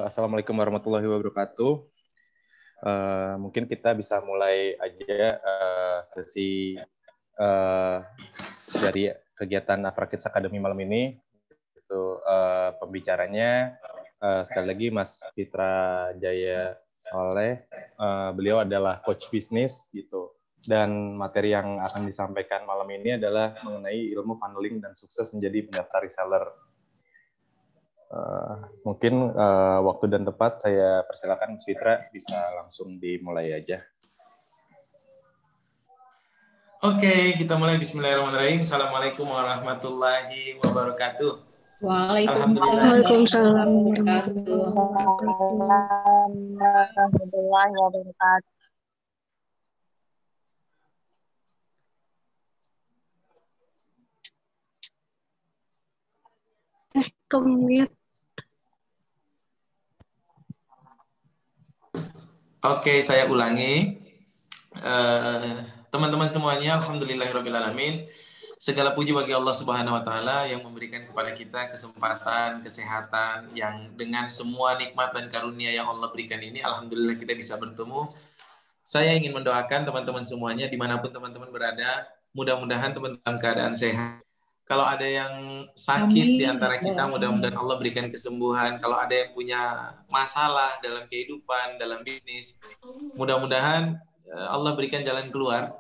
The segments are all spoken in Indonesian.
Assalamualaikum warahmatullahi wabarakatuh. Mungkin kita bisa mulai aja sesi dari kegiatan Afra Kids Academy malam ini. Itu pembicaranya sekali lagi Mas Fitra Jaya Saleh. Beliau adalah coach bisnis gitu. Dan materi yang akan disampaikan malam ini adalah mengenai ilmu funneling dan sukses menjadi pendaftar reseller. Mungkin waktu dan tempat saya persilakan Mas Fitra, bisa langsung dimulai aja. Oke, kita mulai. Bismillahirrahmanirrahim. Assalamualaikum warahmatullahi wabarakatuh. Waalaikumsalam warahmatullahi wabarakatuh. Oke, saya ulangi. Teman-teman semuanya, alhamdulillahirrahmanirrahim. Segala puji bagi Allah Subhanahu wa Ta'ala yang memberikan kepada kita kesempatan, kesehatan, yang dengan semua nikmat dan karunia yang Allah berikan ini, alhamdulillah kita bisa bertemu. Saya ingin mendoakan teman-teman semuanya, dimanapun teman-teman berada, mudah-mudahan teman-teman keadaan sehat. Kalau ada yang sakit di antara kita, mudah-mudahan Allah berikan kesembuhan. Kalau ada yang punya masalah dalam kehidupan, dalam bisnis, mudah-mudahan Allah berikan jalan keluar.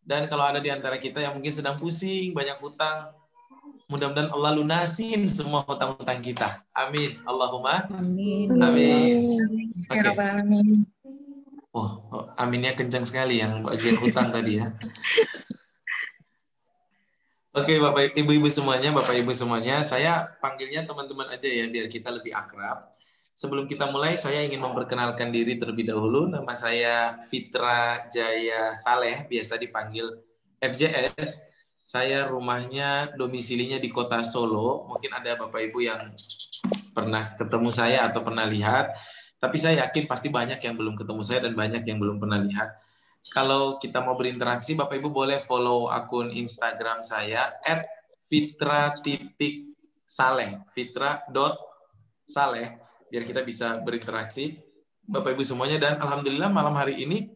Dan kalau ada di antara kita yang mungkin sedang pusing, banyak hutang, mudah-mudahan Allah lunasin semua hutang-hutang kita. Amin. Allahumma amin. Amin. Okay. Oh, aminnya kencang sekali yang bagian hutang tadi ya. Oke, Bapak Ibu semuanya, saya panggilnya teman-teman aja ya, biar kita lebih akrab. Sebelum kita mulai, saya ingin memperkenalkan diri terlebih dahulu. Nama saya Fitra Jaya Saleh, biasa dipanggil FJS. Saya rumahnya, domisilinya di kota Solo. Mungkin ada Bapak Ibu yang pernah ketemu saya atau pernah lihat. Tapi saya yakin pasti banyak yang belum ketemu saya dan banyak yang belum pernah lihat. Kalau kita mau berinteraksi, Bapak Ibu boleh follow akun Instagram saya @fitra.saleh, fitra.saleh, biar kita bisa berinteraksi Bapak Ibu semuanya. Dan alhamdulillah malam hari ini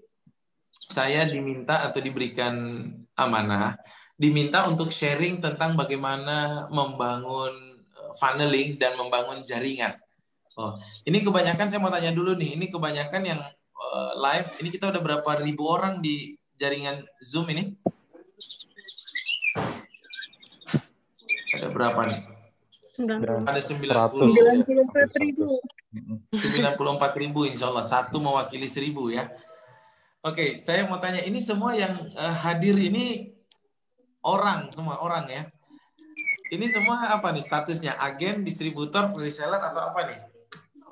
saya diminta atau diberikan amanah, diminta untuk sharing tentang bagaimana membangun funneling dan membangun jaringan. Oh, ini kebanyakan saya mau tanya dulu nih, ini kebanyakan yang live, ini kita udah berapa ribu orang di jaringan Zoom ini? Ada berapa nih? Ada 94.000, insya Allah. Satu mewakili 1.000 ya. Oke, saya mau tanya, ini semua yang hadir ini semua orang ya. Ini semua apa nih statusnya? Agen, distributor, reseller atau apa nih?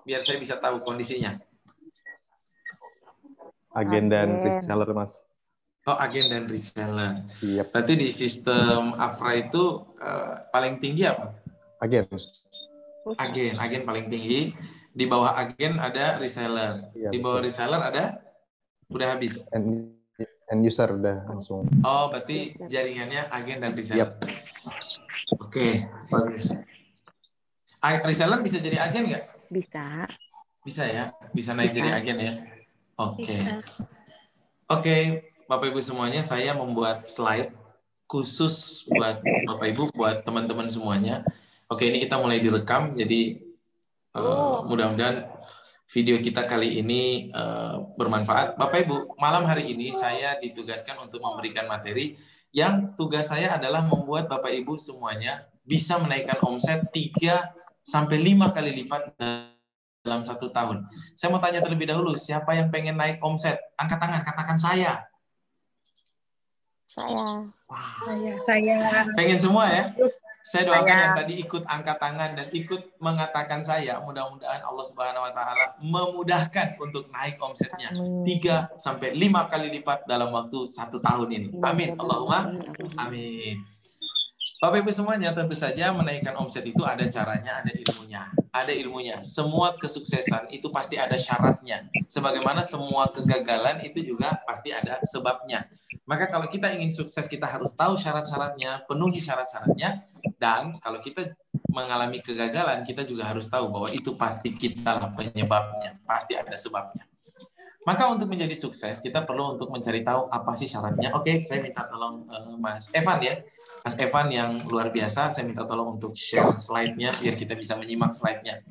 Biar saya bisa tahu kondisinya. Agen dan reseller, Mas. Oh, agen dan reseller. Yep. Berarti di sistem Afra itu paling tinggi apa? Agen. Agen paling tinggi. Di bawah agen ada reseller. Yep. Di bawah reseller ada udah habis. End user udah langsung. Oh, berarti jaringannya agen dan reseller. Yep. Oke, bagus. Reseller bisa jadi agen nggak? Bisa. Bisa ya, bisa naik jadi agen ya. Oke, Bapak Ibu semuanya, saya membuat slide khusus buat Bapak Ibu, buat teman-teman semuanya. Oke, ini kita mulai direkam, jadi mudah-mudahan video kita kali ini bermanfaat. Bapak Ibu, malam hari ini saya ditugaskan untuk memberikan materi yang tugas saya adalah membuat Bapak Ibu semuanya bisa menaikkan omset 3-5 kali lipat dalam 1 tahun. Saya mau tanya terlebih dahulu, siapa yang pengen naik omset? Angkat tangan, katakan saya. Saya. Pengen semua ya? Saya doakan yang tadi ikut angkat tangan dan ikut mengatakan saya, mudah-mudahan Allah Subhanahu wa Ta'ala memudahkan untuk naik omsetnya 3-5 kali lipat dalam waktu 1 tahun ini. Amin. Allahumma amin. Bapak Ibu semuanya, tentu saja menaikkan omset itu ada caranya, ada ilmunya. Ada ilmunya. Semua kesuksesan itu pasti ada syaratnya. Sebagaimana semua kegagalan itu juga pasti ada sebabnya. Maka kalau kita ingin sukses, kita harus tahu syarat-syaratnya, penuhi syarat-syaratnya. Dan kalau kita mengalami kegagalan, kita juga harus tahu bahwa itu pasti kita lah penyebabnya, pasti ada sebabnya. Maka untuk menjadi sukses, kita perlu untuk mencari tahu apa sih syaratnya. Oke, saya minta tolong Mas Evan ya. Mas Evan yang luar biasa, saya minta tolong untuk share slide-nya biar kita bisa menyimak slide-nya.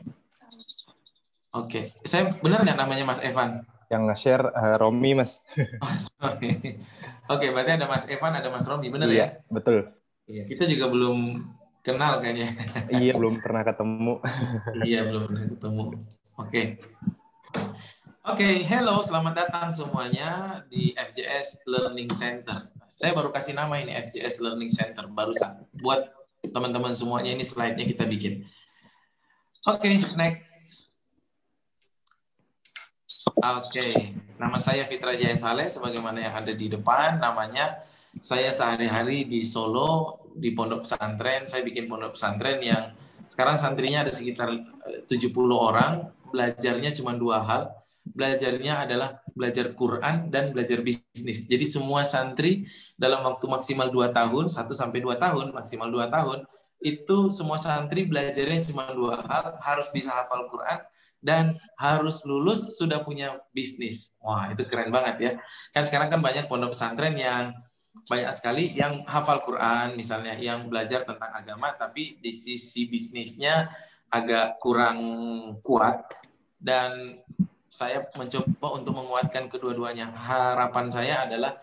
Oke, saya benar nggak namanya Mas Evan? Yang nge-share Romi, Mas. Oke, berarti ada Mas Evan, ada Mas Romi, benar ya? Iya, betul. Iya, kita juga belum kenal kayaknya. Iya, belum pernah ketemu. Iya, belum pernah ketemu. Oke. Oke, hello, selamat datang semuanya di FJS Learning Center. Saya baru kasih nama ini FJS Learning Center barusan. Buat teman-teman semuanya ini slide-nya kita bikin. Oke, next. Oke, nama saya Fitra Jaya Saleh, sebagaimana yang ada di depan. Namanya, saya sehari-hari di Solo, di pondok pesantren. Saya bikin pondok pesantren yang sekarang santrinya ada sekitar 70 orang. Belajarnya cuma 2 hal. Belajarnya adalah belajar Quran dan belajar bisnis. Jadi semua santri dalam waktu maksimal 2 tahun, 1-2 tahun, maksimal 2 tahun, itu semua santri belajarnya cuma 2 hal, harus bisa hafal Quran dan harus lulus sudah punya bisnis. Wah, itu keren banget ya. Kan sekarang kan banyak pondok pesantren yang banyak sekali yang hafal Quran misalnya, yang belajar tentang agama, tapi di sisi bisnisnya agak kurang kuat. Dan saya mencoba untuk menguatkan kedua-duanya. Harapan saya adalah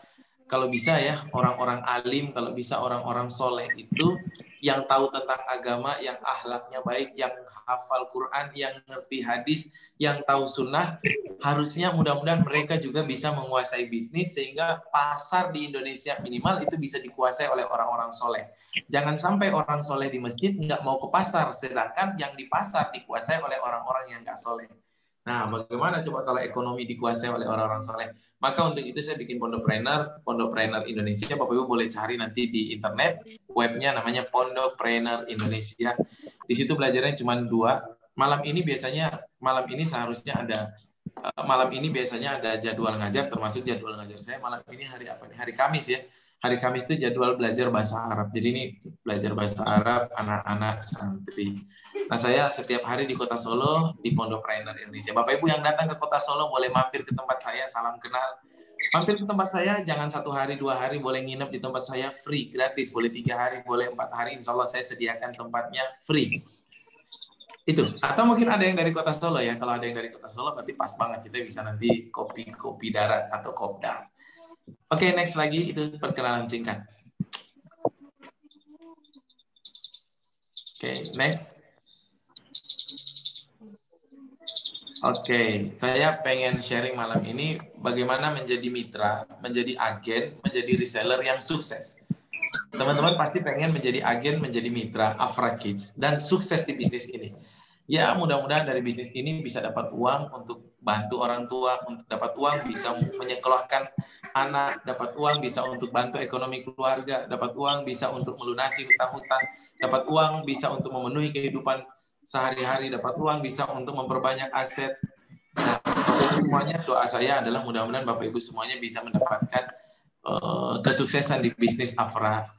kalau bisa ya orang-orang alim, kalau bisa orang-orang soleh itu yang tahu tentang agama, yang akhlaknya baik, yang hafal Quran, yang ngerti hadis, yang tahu sunnah, harusnya mudah-mudahan mereka juga bisa menguasai bisnis sehingga pasar di Indonesia minimal itu bisa dikuasai oleh orang-orang soleh. Jangan sampai orang soleh di masjid nggak mau ke pasar, sedangkan yang di pasar dikuasai oleh orang-orang yang nggak soleh. Nah, bagaimana coba kalau ekonomi dikuasai oleh orang-orang soleh? Maka untuk itu saya bikin Pondokpreneur Indonesia. Bapak Ibu boleh cari nanti di internet, webnya namanya Pondokpreneur Indonesia. Di situ belajarnya cuma 2. Malam ini seharusnya ada jadwal ngajar, termasuk jadwal ngajar saya malam ini hari apa nih? Hari Kamis ya. Hari Kamis itu jadwal belajar bahasa Arab. Jadi ini belajar bahasa Arab anak-anak santri. Nah, saya setiap hari di Kota Solo di Pondokpreneur Indonesia. Bapak Ibu yang datang ke Kota Solo boleh mampir ke tempat saya, salam kenal. Mampir ke tempat saya, jangan 1 hari, 2 hari, boleh nginep di tempat saya free, gratis. Boleh 3 hari, boleh 4 hari, insya Allah saya sediakan tempatnya free. Itu. Atau mungkin ada yang dari Kota Solo ya. Kalau ada yang dari Kota Solo berarti pas banget, kita bisa nanti kopi darat atau kopdar. Oke, next lagi, itu perkenalan singkat. Oke, next. Oke, saya pengen sharing malam ini bagaimana menjadi mitra, menjadi agen, menjadi reseller yang sukses. Teman-teman pasti pengen menjadi agen, menjadi mitra Afra Kids dan sukses di bisnis ini. Ya, mudah-mudahan dari bisnis ini bisa dapat uang untuk bantu orang tua, untuk dapat uang bisa menyekolahkan anak, dapat uang bisa untuk bantu ekonomi keluarga, dapat uang bisa untuk melunasi hutang-hutang, dapat uang bisa untuk memenuhi kehidupan sehari-hari, dapat uang bisa untuk memperbanyak aset. Nah, Bapak Ibu semuanya, doa saya adalah mudah-mudahan Bapak Ibu semuanya bisa mendapatkan kesuksesan di bisnis Afra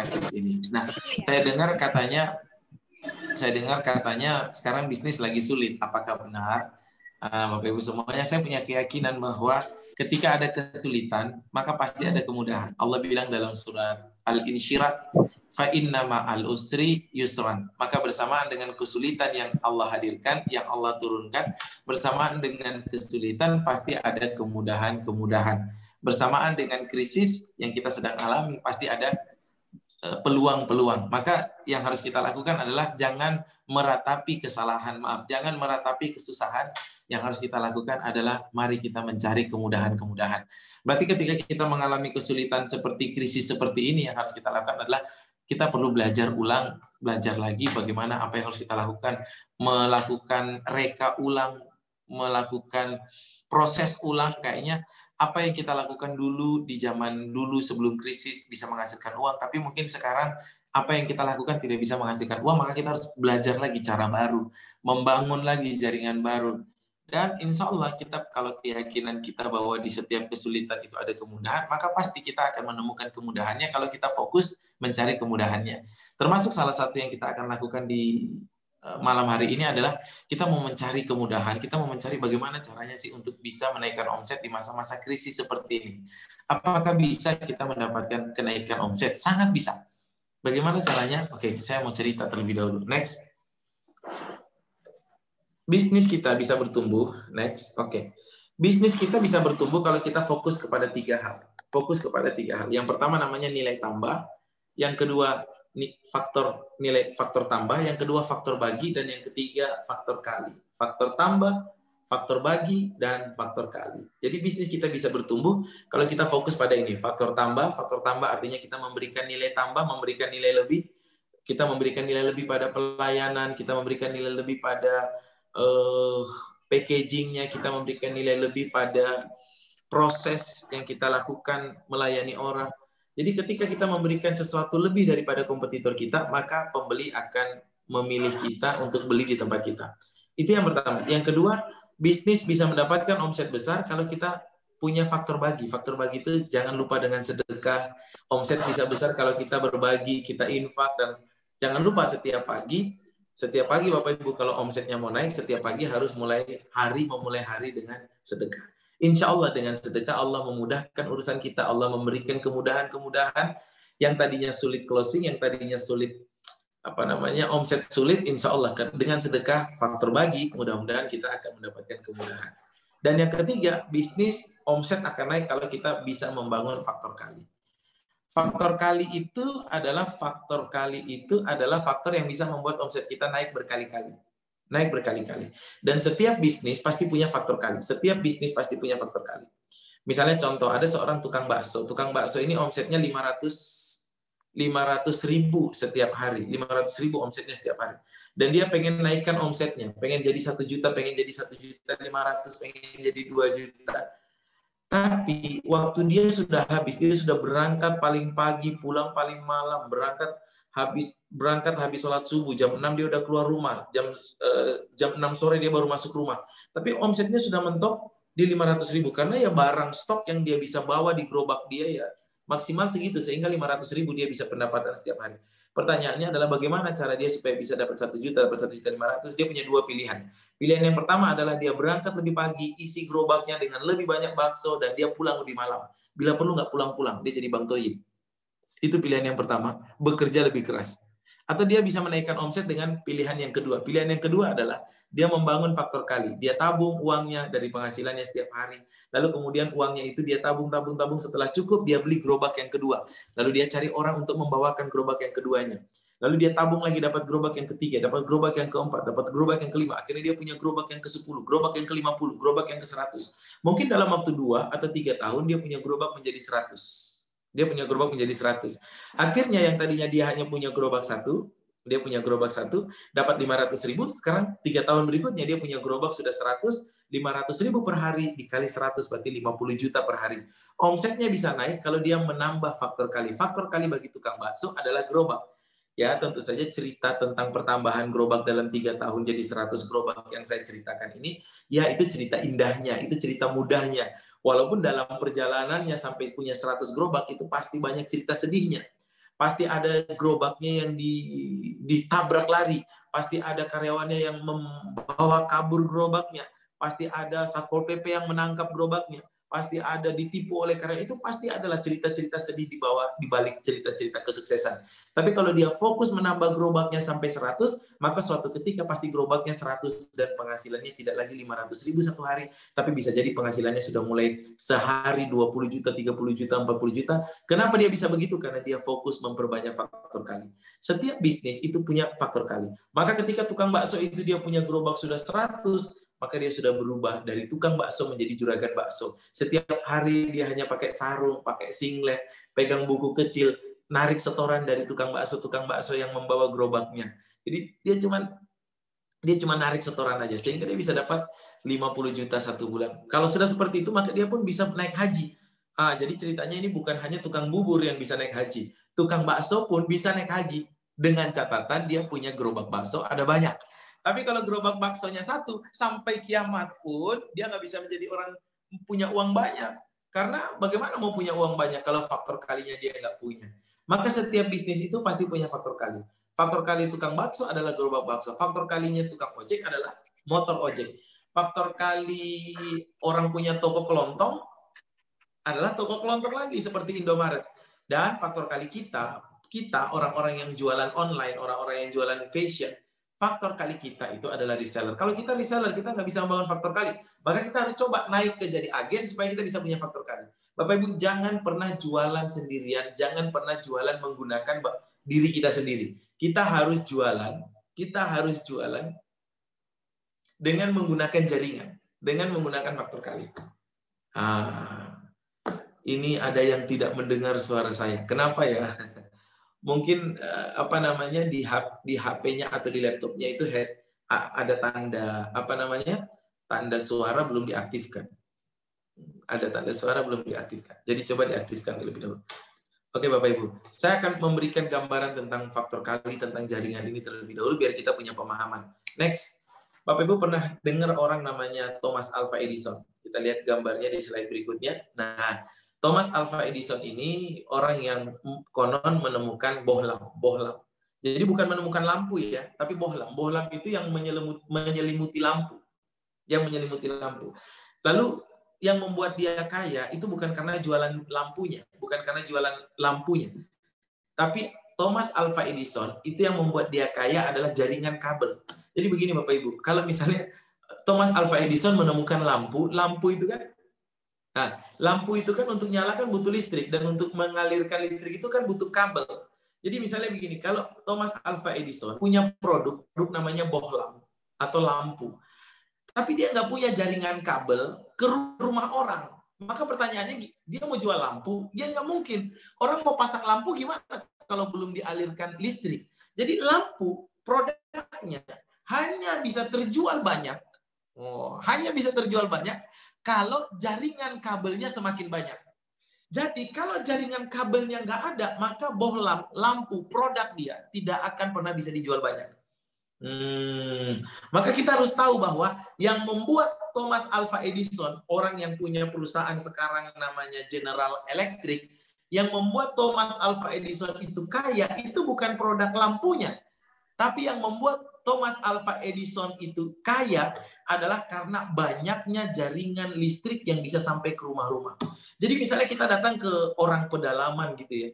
Kids ini. Nah, saya dengar katanya sekarang bisnis lagi sulit. Apakah benar? Bapak Ibu semuanya, saya punya keyakinan bahwa ketika ada kesulitan, maka pasti ada kemudahan. Allah bilang dalam surat Al-Insyirah, fa inna ma'al usri yusran. Maka bersamaan dengan kesulitan yang Allah hadirkan, yang Allah turunkan, bersamaan dengan kesulitan pasti ada kemudahan-kemudahan. Bersamaan dengan krisis yang kita sedang alami, pasti ada peluang-peluang. Maka yang harus kita lakukan adalah jangan meratapi kesalahan, jangan meratapi kesusahan. Yang harus kita lakukan adalah mari kita mencari kemudahan-kemudahan. Berarti ketika kita mengalami kesulitan seperti krisis seperti ini, yang harus kita lakukan adalah kita perlu belajar ulang, belajar lagi bagaimana apa yang harus kita lakukan, melakukan reka ulang, melakukan proses ulang. Kayaknya apa yang kita lakukan dulu di zaman dulu sebelum krisis bisa menghasilkan uang, tapi mungkin sekarang apa yang kita lakukan tidak bisa menghasilkan uang, maka kita harus belajar lagi cara baru, membangun lagi jaringan baru. Dan insya Allah kita, kalau keyakinan kita bahwa di setiap kesulitan itu ada kemudahan, maka pasti kita akan menemukan kemudahannya kalau kita fokus mencari kemudahannya. Termasuk salah satu yang kita akan lakukan di malam hari ini adalah kita mau mencari kemudahan, kita mau mencari bagaimana caranya sih untuk bisa menaikkan omset di masa-masa krisis seperti ini. Apakah bisa kita mendapatkan kenaikan omset? Sangat bisa. Bagaimana caranya? Oke, saya mau cerita terlebih dahulu. Next. Bisnis kita bisa bertumbuh. Next. Oke. Bisnis kita bisa bertumbuh kalau kita fokus kepada 3 hal. Fokus kepada 3 hal. Yang pertama namanya nilai tambah. Yang kedua faktor tambah. Yang kedua faktor bagi. Dan yang ketiga faktor kali. Faktor tambah, faktor bagi, dan faktor kali. Jadi bisnis kita bisa bertumbuh kalau kita fokus pada ini. Faktor tambah artinya kita memberikan nilai tambah, memberikan nilai lebih. Kita memberikan nilai lebih pada pelayanan, kita memberikan nilai lebih pada packagingnya, kita memberikan nilai lebih pada proses yang kita lakukan melayani orang. Jadi ketika kita memberikan sesuatu lebih daripada kompetitor kita, maka pembeli akan memilih kita untuk beli di tempat kita. Itu yang pertama. Yang kedua, bisnis bisa mendapatkan omset besar kalau kita punya faktor bagi. Faktor bagi itu jangan lupa dengan sedekah. Omset bisa besar kalau kita berbagi, kita infak, dan jangan lupa setiap pagi Bapak Ibu kalau omsetnya mau naik, setiap pagi harus memulai hari dengan sedekah. Insya Allah dengan sedekah Allah memudahkan urusan kita, Allah memberikan kemudahan-kemudahan yang tadinya sulit closing, yang tadinya sulit omset sulit, insya Allah dengan sedekah faktor bagi, mudah-mudahan kita akan mendapatkan kemudahan. Dan yang ketiga, bisnis omset akan naik kalau kita bisa membangun faktor kali. Faktor kali itu adalah faktor yang bisa membuat omset kita naik berkali-kali. Dan setiap bisnis pasti punya faktor kali. Misalnya contoh, ada seorang tukang bakso. Tukang bakso ini omsetnya 500.000 setiap hari. 500.000 omsetnya setiap hari. Dan dia pengen naikkan omsetnya. Pengen jadi 1 juta, pengen jadi 1.500.000, pengen jadi 2 juta. Tapi waktu dia sudah habis, dia sudah berangkat paling pagi, pulang paling malam, berangkat habis sholat subuh, jam 6 dia udah keluar rumah, jam 6 sore dia baru masuk rumah. Tapi omsetnya sudah mentok di 500.000, karena ya barang stok yang dia bisa bawa di gerobak dia ya maksimal segitu, sehingga 500.000 dia bisa pendapatan setiap hari. Pertanyaannya adalah bagaimana cara dia supaya bisa dapat 1 juta, dapat 1.500.000? Dia punya 2 pilihan. Pilihan yang pertama adalah dia berangkat lebih pagi, isi gerobaknya dengan lebih banyak bakso, dan dia pulang lebih malam. Bila perlu nggak pulang-pulang, dia jadi Bang Toyib. Itu pilihan yang pertama, bekerja lebih keras. Atau dia bisa menaikkan omset dengan pilihan yang kedua. Pilihan yang kedua adalah dia membangun faktor kali. Dia tabung uangnya dari penghasilannya setiap hari. Lalu kemudian uangnya itu dia tabung. Setelah cukup, dia beli gerobak yang kedua. Lalu dia cari orang untuk membawakan gerobak yang keduanya. Lalu dia tabung lagi, dapat gerobak yang ketiga, dapat gerobak yang keempat, dapat gerobak yang kelima. Akhirnya dia punya gerobak yang ke-10, gerobak yang ke-50, gerobak yang ke-100. Mungkin dalam waktu 2 atau 3 tahun dia punya gerobak menjadi 100. Akhirnya yang tadinya dia hanya punya gerobak 1, dia punya gerobak 1, dapat 500.000, sekarang 3 tahun berikutnya dia punya gerobak sudah 100, 500.000 per hari dikali 100 berarti 50 juta per hari. Omsetnya bisa naik kalau dia menambah faktor kali. Faktor kali bagi tukang bakso adalah gerobak. Ya, tentu saja cerita tentang pertambahan gerobak dalam 3 tahun jadi 100 gerobak yang saya ceritakan ini, ya itu cerita indahnya, itu cerita mudahnya. Walaupun dalam perjalanannya sampai punya 100 gerobak, itu pasti banyak cerita sedihnya. Pasti ada gerobaknya yang ditabrak lari. Pasti ada karyawannya yang membawa kabur gerobaknya. Pasti ada Satpol PP yang menangkap gerobaknya. Pasti ada ditipu oleh karyawan. Itu pasti adalah cerita-cerita sedih di balik cerita-cerita kesuksesan. Tapi kalau dia fokus menambah gerobaknya sampai 100, maka suatu ketika pasti gerobaknya 100 dan penghasilannya tidak lagi 500.000 satu hari, tapi bisa jadi penghasilannya sudah mulai sehari 20 juta, 30 juta, 40 juta. Kenapa dia bisa begitu? Karena dia fokus memperbanyak faktor kali. Setiap bisnis itu punya faktor kali. Maka ketika tukang bakso itu dia punya gerobak sudah 100, maka dia sudah berubah dari tukang bakso menjadi juragan bakso. Setiap hari dia hanya pakai sarung, pakai singlet, pegang buku kecil, narik setoran dari tukang bakso yang membawa gerobaknya. Jadi dia cuma narik setoran aja, sehingga dia bisa dapat 50 juta satu bulan. Kalau sudah seperti itu, maka dia pun bisa naik haji. Jadi ceritanya ini bukan hanya tukang bubur yang bisa naik haji. Tukang bakso pun bisa naik haji. Dengan catatan dia punya gerobak bakso ada banyak. Tapi kalau gerobak baksonya 1, sampai kiamat pun dia nggak bisa menjadi orang punya uang banyak. Karena bagaimana mau punya uang banyak kalau faktor kalinya dia nggak punya? Maka setiap bisnis itu pasti punya faktor kali. Faktor kali tukang bakso adalah gerobak bakso. Faktor kalinya tukang ojek adalah motor ojek. Faktor kali orang punya toko kelontong adalah toko kelontong lagi seperti Indomaret. Dan faktor kali kita orang-orang yang jualan online, orang-orang yang jualan fashion, faktor kali kita itu adalah reseller. Kalau kita reseller, kita nggak bisa membangun faktor kali. Maka kita harus coba naik ke jadi agen supaya kita bisa punya faktor kali. Bapak Ibu, jangan pernah jualan sendirian, jangan pernah jualan menggunakan diri kita sendiri. Kita harus jualan dengan menggunakan jaringan, dengan menggunakan faktor kali. Ini ada yang tidak mendengar suara saya. Kenapa ya? Mungkin di HP-nya atau di laptopnya itu ada tanda tanda suara belum diaktifkan. Ada tanda suara belum diaktifkan. Jadi coba diaktifkan terlebih dahulu. Oke Bapak Ibu, saya akan memberikan gambaran tentang faktor kali, tentang jaringan ini terlebih dahulu biar kita punya pemahaman. Next, Bapak Ibu pernah dengar orang namanya Thomas Alva Edison? Kita lihat gambarnya di slide berikutnya. Nah, Thomas Alva Edison ini orang yang konon menemukan bohlam. Jadi bukan menemukan lampu ya, tapi bohlam. Bohlam itu yang menyelimuti lampu. Lalu yang membuat dia kaya itu bukan karena jualan lampunya, tapi Thomas Alva Edison itu yang membuat dia kaya adalah jaringan kabel. Jadi begini Bapak Ibu, kalau misalnya Thomas Alva Edison menemukan lampu itu kan, lampu itu kan untuk nyalakan butuh listrik, dan untuk mengalirkan listrik itu kan butuh kabel. Jadi misalnya begini, kalau Thomas Alva Edison punya produk namanya bohlam atau lampu, tapi dia nggak punya jaringan kabel ke rumah orang. Maka pertanyaannya, dia mau jual lampu, dia nggak mungkin. Orang mau pasang lampu gimana kalau belum dialirkan listrik? Jadi lampu, produknya hanya bisa terjual banyak. Kalau jaringan kabelnya semakin banyak. Jadi kalau jaringan kabelnya nggak ada, maka bohlam, lampu, produk dia tidak akan pernah bisa dijual banyak. Maka kita harus tahu bahwa yang membuat Thomas Alva Edison, orang yang punya perusahaan sekarang namanya General Electric, yang membuat Thomas Alva Edison itu kaya, itu bukan produk lampunya, tapi yang membuat Thomas Alva Edison itu kaya adalah karena banyaknya jaringan listrik yang bisa sampai ke rumah-rumah. Jadi misalnya kita datang ke orang pedalaman gitu ya,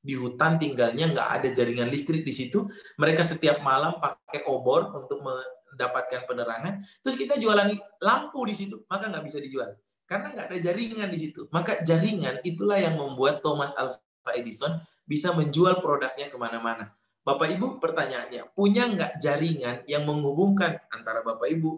di hutan tinggalnya, nggak ada jaringan listrik di situ, mereka setiap malam pakai obor untuk mendapatkan penerangan, terus kita jualan lampu di situ, maka nggak bisa dijual karena nggak ada jaringan di situ. Maka jaringan itulah yang membuat Thomas Alva Edison bisa menjual produknya kemana-mana. Bapak Ibu, pertanyaannya, punya nggak jaringan yang menghubungkan antara Bapak Ibu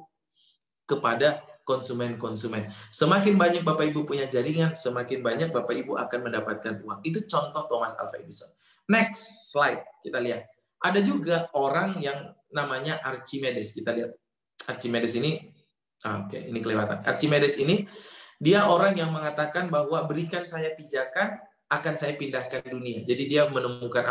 kepada konsumen-konsumen? Semakin banyak Bapak Ibu punya jaringan, semakin banyak Bapak Ibu akan mendapatkan uang. Itu contoh Thomas Alva Edison. Next slide, kita lihat. Ada juga orang yang namanya Archimedes. Kita lihat. Archimedes ini, ini kelewatan. Archimedes ini, dia orang yang mengatakan bahwa berikan saya pijakan, akan saya pindahkan dunia. Jadi dia menemukan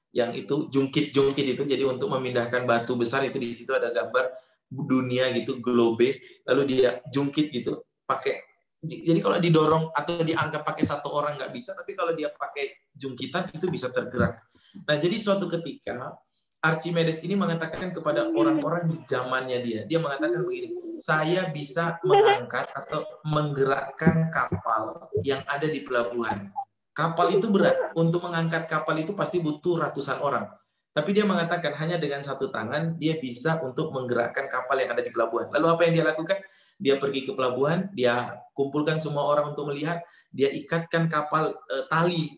yang itu jungkit-jungkit itu. Jadi untuk memindahkan batu besar itu, di situ ada gambar dunia gitu, globe, lalu dia jungkit gitu pakai. Jadi kalau didorong atau diangkat pakai satu orang nggak bisa, tapi kalau dia pakai jungkitan itu bisa tergerak. Nah, jadi suatu ketika Archimedes ini mengatakan kepada orang-orang di zamannya dia mengatakan begini, saya bisa mengangkat atau menggerakkan kapal yang ada di pelabuhan. Kapal itu berat, untuk mengangkat kapal itu pasti butuh ratusan orang. Tapi dia mengatakan hanya dengan satu tangan dia bisa untuk menggerakkan kapal yang ada di pelabuhan. Lalu apa yang dia lakukan? Dia pergi ke pelabuhan, dia kumpulkan semua orang untuk melihat, dia ikatkan tali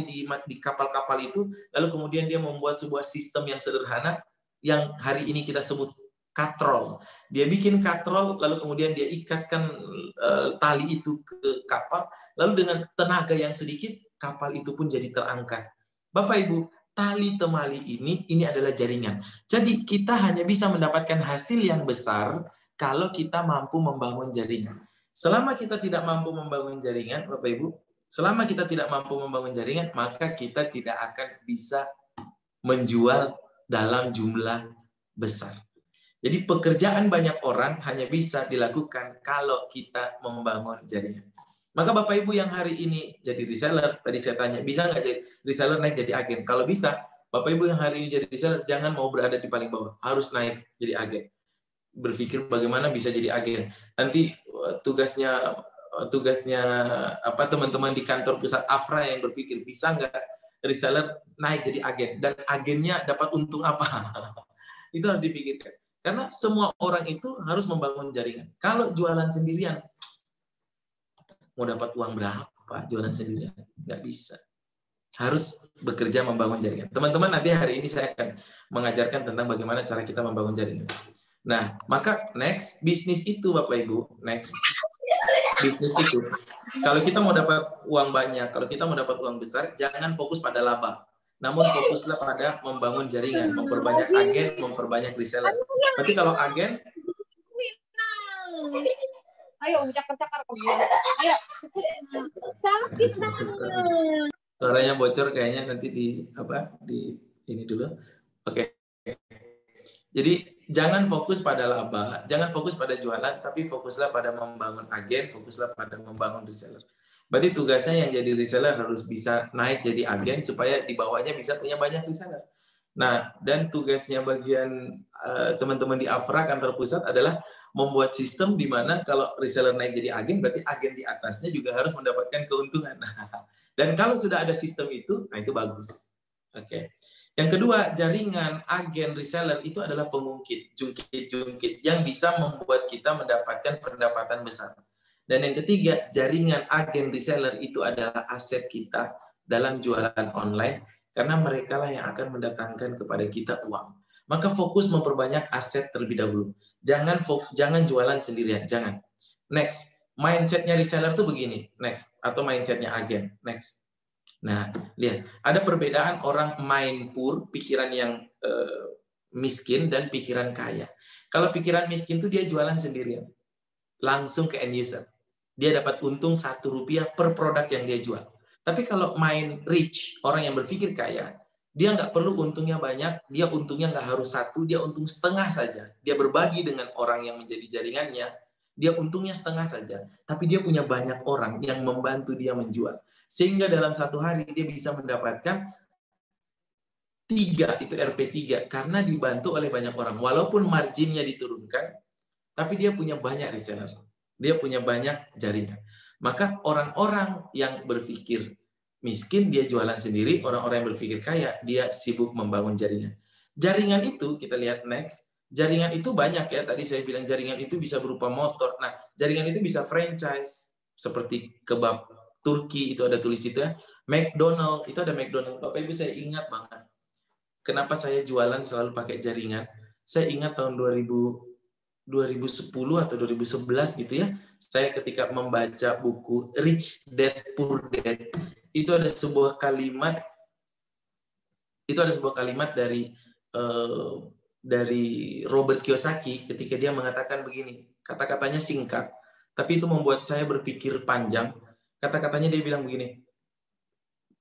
di kapal-kapal itu, lalu kemudian dia membuat sebuah sistem yang sederhana yang hari ini kita sebut katrol. Dia bikin katrol, lalu kemudian dia ikatkan tali itu ke kapal, lalu dengan tenaga yang sedikit kapal itu pun jadi terangkat. Bapak Ibu, tali temali ini adalah jaringan. Jadi kita hanya bisa mendapatkan hasil yang besar kalau kita mampu membangun jaringan. Selama kita tidak mampu membangun jaringan, Bapak Ibu, maka kita tidak akan bisa menjual dalam jumlah besar. Jadi pekerjaan banyak orang hanya bisa dilakukan kalau kita membangun jaringan. Maka Bapak Ibu yang hari ini jadi reseller, tadi saya tanya, bisa nggak jadi reseller naik jadi agen? Kalau bisa, Bapak Ibu yang hari ini jadi reseller, jangan mau berada di paling bawah, harus naik jadi agen. Berpikir bagaimana bisa jadi agen. Nanti tugasnya apa teman-teman di kantor pusat Afra yang berpikir bisa nggak reseller naik jadi agen dan agennya dapat untung apa? Itu harus dipikirkan. Karena semua orang itu harus membangun jaringan. Kalau jualan sendirian, mau dapat uang berapa jualan sendirian? Nggak bisa. Harus bekerja membangun jaringan. Teman-teman, nanti hari ini saya akan mengajarkan tentang bagaimana cara kita membangun jaringan. Nah, maka next, bisnis itu Bapak Ibu, next. Bisnis itu, kalau kita mau dapat uang banyak, kalau kita mau dapat uang besar, jangan fokus pada laba. Namun fokuslah pada membangun jaringan, memperbanyak agen, memperbanyak reseller. Nanti kalau agen, ayo cakar-cakar ayo. Sakit suaranya bocor kayaknya, nanti di ini dulu. Oke. Jadi jangan fokus pada laba, jangan fokus pada jualan, tapi fokuslah pada membangun agen, fokuslah pada membangun reseller. Berarti tugasnya yang jadi reseller harus bisa naik jadi agen supaya di bawahnya bisa punya banyak reseller. Nah, dan tugasnya bagian teman-teman di Afra kantor pusat adalah membuat sistem di mana kalau reseller naik jadi agen, berarti agen di atasnya juga harus mendapatkan keuntungan. Dan kalau sudah ada sistem itu, nah itu bagus. Oke. Yang kedua, jaringan agen reseller itu adalah pengungkit, jungkit yang bisa membuat kita mendapatkan pendapatan besar. Dan yang ketiga, jaringan agen reseller itu adalah aset kita dalam jualan online, karena mereka lah yang akan mendatangkan kepada kita uang. Maka fokus memperbanyak aset terlebih dahulu. Jangan jualan sendirian, jangan. Next, mindsetnya reseller tuh begini, next, atau mindsetnya agen, next. Nah, lihat, ada perbedaan orang mind poor, pikiran yang miskin dan pikiran kaya. Kalau pikiran miskin itu dia jualan sendirian, langsung ke end user. Dia dapat untung Rp1 per produk yang dia jual. Tapi kalau mind rich, orang yang berpikir kaya, dia nggak perlu untungnya banyak, dia untungnya nggak harus 1, dia untung setengah saja. Dia berbagi dengan orang yang menjadi jaringannya, dia untungnya setengah saja. Tapi dia punya banyak orang yang membantu dia menjual. Sehingga dalam satu hari dia bisa mendapatkan 3, itu RP3, karena dibantu oleh banyak orang. Walaupun marginnya diturunkan, tapi dia punya banyak reseller. Dia punya banyak jaringan. Maka orang-orang yang berpikir miskin, dia jualan sendiri. Orang-orang yang berpikir kaya, dia sibuk membangun jaringan. Jaringan itu, kita lihat next, jaringan itu banyak ya. Tadi saya bilang jaringan itu bisa berupa motor. Nah, jaringan itu bisa franchise, seperti kebab Turki, itu ada tulis itu ya. McDonald, itu ada McDonald. Bapak Ibu, saya ingat banget. Kenapa saya jualan selalu pakai jaringan? Saya ingat tahun 2010 atau 2011 gitu ya. Saya ketika membaca buku Rich Dad Poor Dad, itu ada sebuah kalimat dari Robert Kiyosaki ketika dia mengatakan begini. Kata-katanya singkat, tapi itu membuat saya berpikir panjang. Kata-katanya dia bilang begini,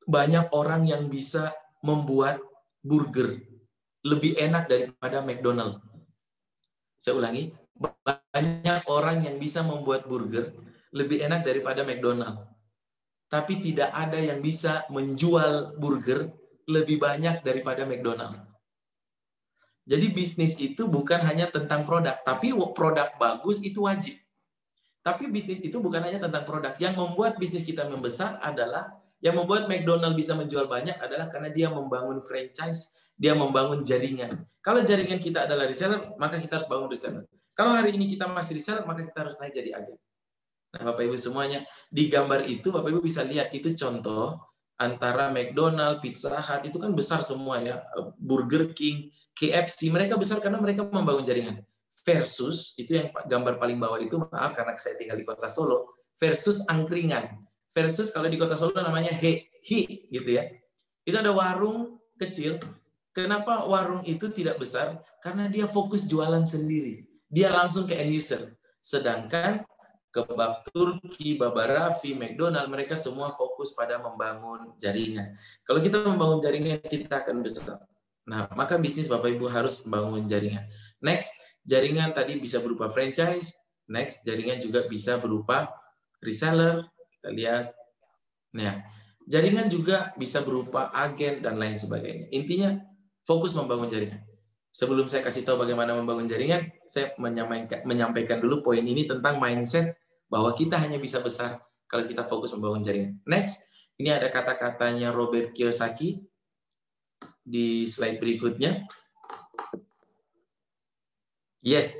banyak orang yang bisa membuat burger lebih enak daripada McDonald. Saya ulangi, banyak orang yang bisa membuat burger lebih enak daripada McDonald. Tapi tidak ada yang bisa menjual burger lebih banyak daripada McDonald. Jadi bisnis itu bukan hanya tentang produk, tapi produk bagus itu wajib. Tapi bisnis itu bukan hanya tentang produk. Yang membuat bisnis kita membesar adalah, yang membuat McDonald bisa menjual banyak adalah karena dia membangun franchise, dia membangun jaringan. Kalau jaringan kita adalah reseller, maka kita harus bangun reseller. Kalau hari ini kita masih reseller, maka kita harus naik jadi agen. Nah, Bapak Ibu semuanya, di gambar itu Bapak Ibu bisa lihat, itu contoh antara McDonald, Pizza Hut, itu kan besar semua ya. Burger King, KFC, mereka besar karena mereka membangun jaringan. Versus, itu yang gambar paling bawah itu, maaf karena saya tinggal di kota Solo, versus angkringan. Versus kalau di kota Solo namanya hi gitu ya. Itu ada warung kecil. Kenapa warung itu tidak besar? Karena dia fokus jualan sendiri. Dia langsung ke end user. Sedangkan kebab Turki, Baba Raffi, McDonald, mereka semua fokus pada membangun jaringan. Kalau kita membangun jaringan, kita akan besar. Nah, maka bisnis Bapak Ibu harus membangun jaringan. Next, jaringan tadi bisa berupa franchise. Next, jaringan juga bisa berupa reseller. Kita lihat. Nah, jaringan juga bisa berupa agen dan lain sebagainya. Intinya fokus membangun jaringan. Sebelum saya kasih tahu bagaimana membangun jaringan, saya menyampaikan dulu poin ini tentang mindset bahwa kita hanya bisa besar kalau kita fokus membangun jaringan. Next, ini ada kata-katanya Robert Kiyosaki di slide berikutnya. Yes,